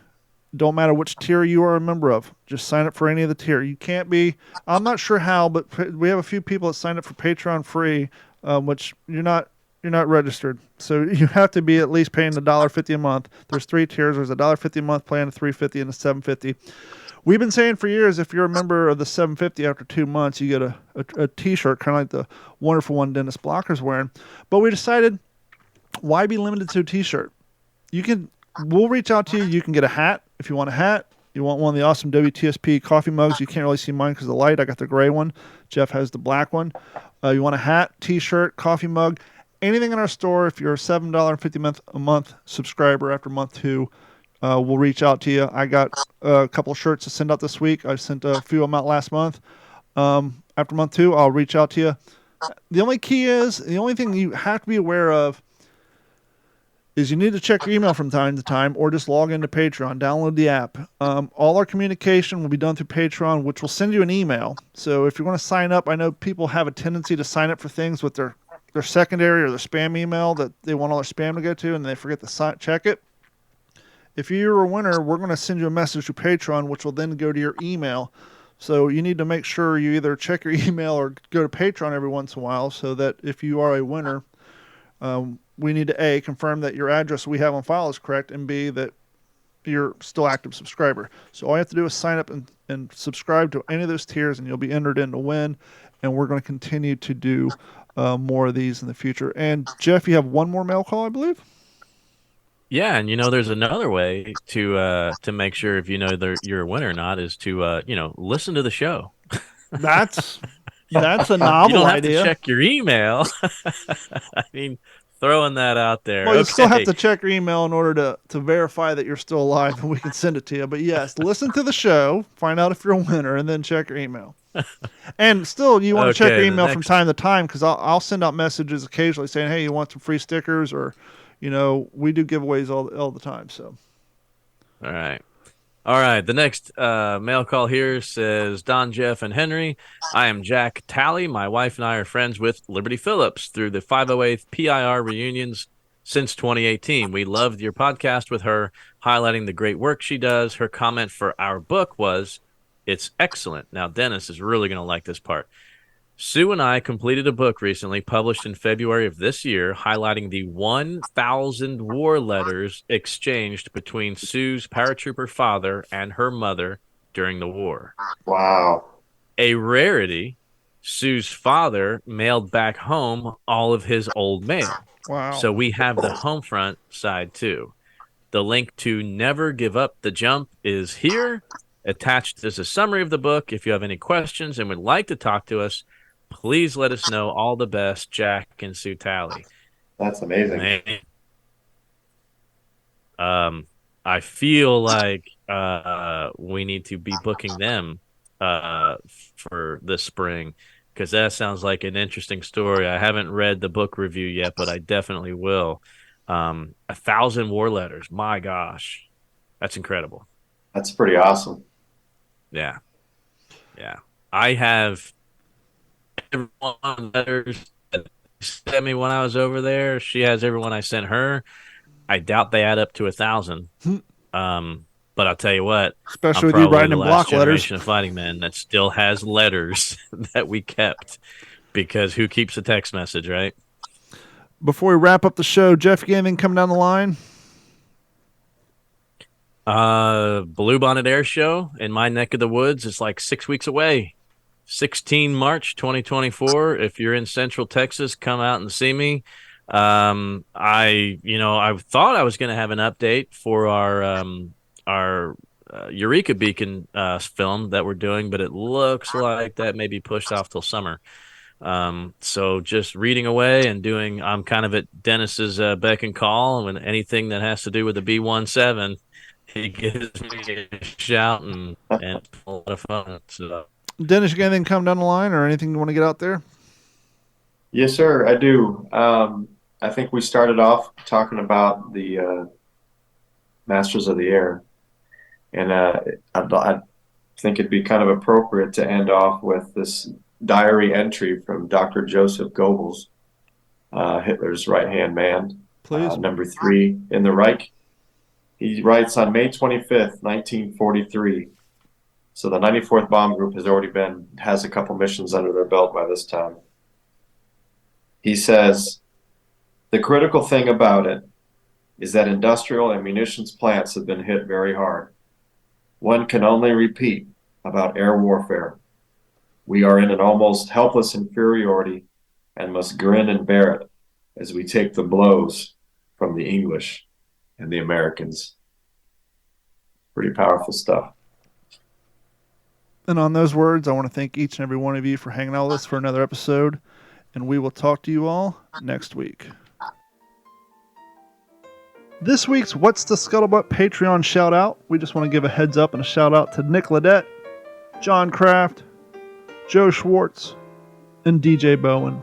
Don't matter which tier you are a member of. Just sign up for any of the tier. You can't be, I'm not sure how, but we have a few people that signed up for Patreon free, which you're not registered. So you have to be at least paying $1.50 a month. There's 3 tiers. There's a $1.50 a month plan, a $3.50 and a $7.50. We've been saying for years, if you're a member of the $7.50 after 2 months, you get a t-shirt, kind of like the wonderful one Dennis Blocker's wearing. But we decided, why be limited to a t-shirt? We'll reach out to you. You can get a hat if you want a hat. You want one of the awesome WTSP coffee mugs. You can't really see mine because of the light. I got the gray one. Jeff has the black one. You want a hat, t-shirt, coffee mug, anything in our store. If you're a $7.50 a month subscriber after month 2, we'll reach out to you. I got a couple of shirts to send out this week. I sent a few of them out last month. After month 2, I'll reach out to you. The only thing you have to be aware of is you need to check your email from time to time, or just log into Patreon, download the app. All our communication will be done through Patreon, which will send you an email. So if you're going to sign up, I know people have a tendency to sign up for things with their secondary or their spam email that they want all their spam to go to, and they forget to check it. If you're a winner, we're going to send you a message to Patreon, which will then go to your email. So you need to make sure you either check your email or go to Patreon every once in a while, so that if you are a winner, we need to A, confirm that your address we have on file is correct, and B, that you're still active subscriber. So all you have to do is sign up and subscribe to any of those tiers, and you'll be entered in to win. And we're going to continue to do more of these in the future. And Jeff, you have one more mail call, I believe. Yeah, and there's another way to make sure if you're a winner or not is to listen to the show. That's a novel you don't have idea. To check your email. I mean, throwing that out there. Well, you still have to check your email in order to verify that you're still alive, and we can send it to you. But yes, listen to the show, find out if you're a winner, and then check your email. And still, you want to check your email from time to time, because I'll send out messages occasionally saying, hey, you want some free stickers, or we do giveaways all the time. So, all right. The next mail call here says, Don, Jeff, and Henry, I am Jack Talley. My wife and I are friends with Liberty Phillips through the 508th PIR reunions since 2018. We loved your podcast with her, highlighting the great work she does. Her comment for our book was, it's excellent. Now, Dennis is really going to like this part. Sue and I completed a book recently published in February of this year highlighting the 1,000 war letters exchanged between Sue's paratrooper father and her mother during the war. Wow. A rarity, Sue's father mailed back home all of his old mail. Wow. So we have the home front side too. The link to Never Give Up the Jump is here. Attached is a summary of the book. If you have any questions and would like to talk to us, please let us know. All the best, Jack and Sue Talley. That's amazing. I feel like we need to be booking them for this spring, because that sounds like an interesting story. I haven't read the book review yet, but I definitely will. 1,000 war letters. My gosh. That's incredible. That's pretty awesome. Yeah. I have every one of the letters that she sent me when I was over there. She has everyone I sent her. I doubt they add up to 1,000. But I'll tell you what, Especially I'm with you probably writing the in last block letters. generation of fighting men that still has letters that we kept, because who keeps a text message, right? Before we wrap up the show, Jeff, you got anything coming down the line? Blue Bonnet Air Show in my neck of the woods is like 6 weeks away. 16 March 2024. If you're in Central Texas, come out and see me. I thought I was going to have an update for our Eureka Beacon film that we're doing, but it looks like that may be pushed off till summer. So just reading away and doing, I'm kind of at Dennis's beck and call, and anything that has to do with the B-17, he gives me a shout and a lot of fun. So, Dennis, you got anything coming down the line or anything you want to get out there? Yes, sir, I do. I think we started off talking about the Masters of the Air, and I think it'd be kind of appropriate to end off with this diary entry from Dr. Joseph Goebbels, Hitler's right-hand man, Please. number 3 in the Reich. He writes on May 25th, 1943. So the 94th Bomb Group has a couple missions under their belt by this time. He says, "The critical thing about it is that industrial and munitions plants have been hit very hard. One can only repeat about air warfare. We are in an almost helpless inferiority and must grin and bear it as we take the blows from the English and the Americans." Pretty powerful stuff. And on those words, I want to thank each and every one of you for hanging out with us for another episode, and we will talk to you all next week. This week's What's the Scuttlebutt Patreon shout out. We just want to give a heads up and a shout out to Nick Ledette, John Kraft, Joe Schwartz, and DJ Bowen.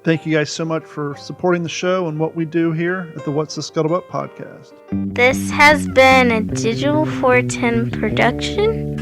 Thank you guys so much for supporting the show and what we do here at the What's the Scuttlebutt podcast. This has been a Digital 410 production.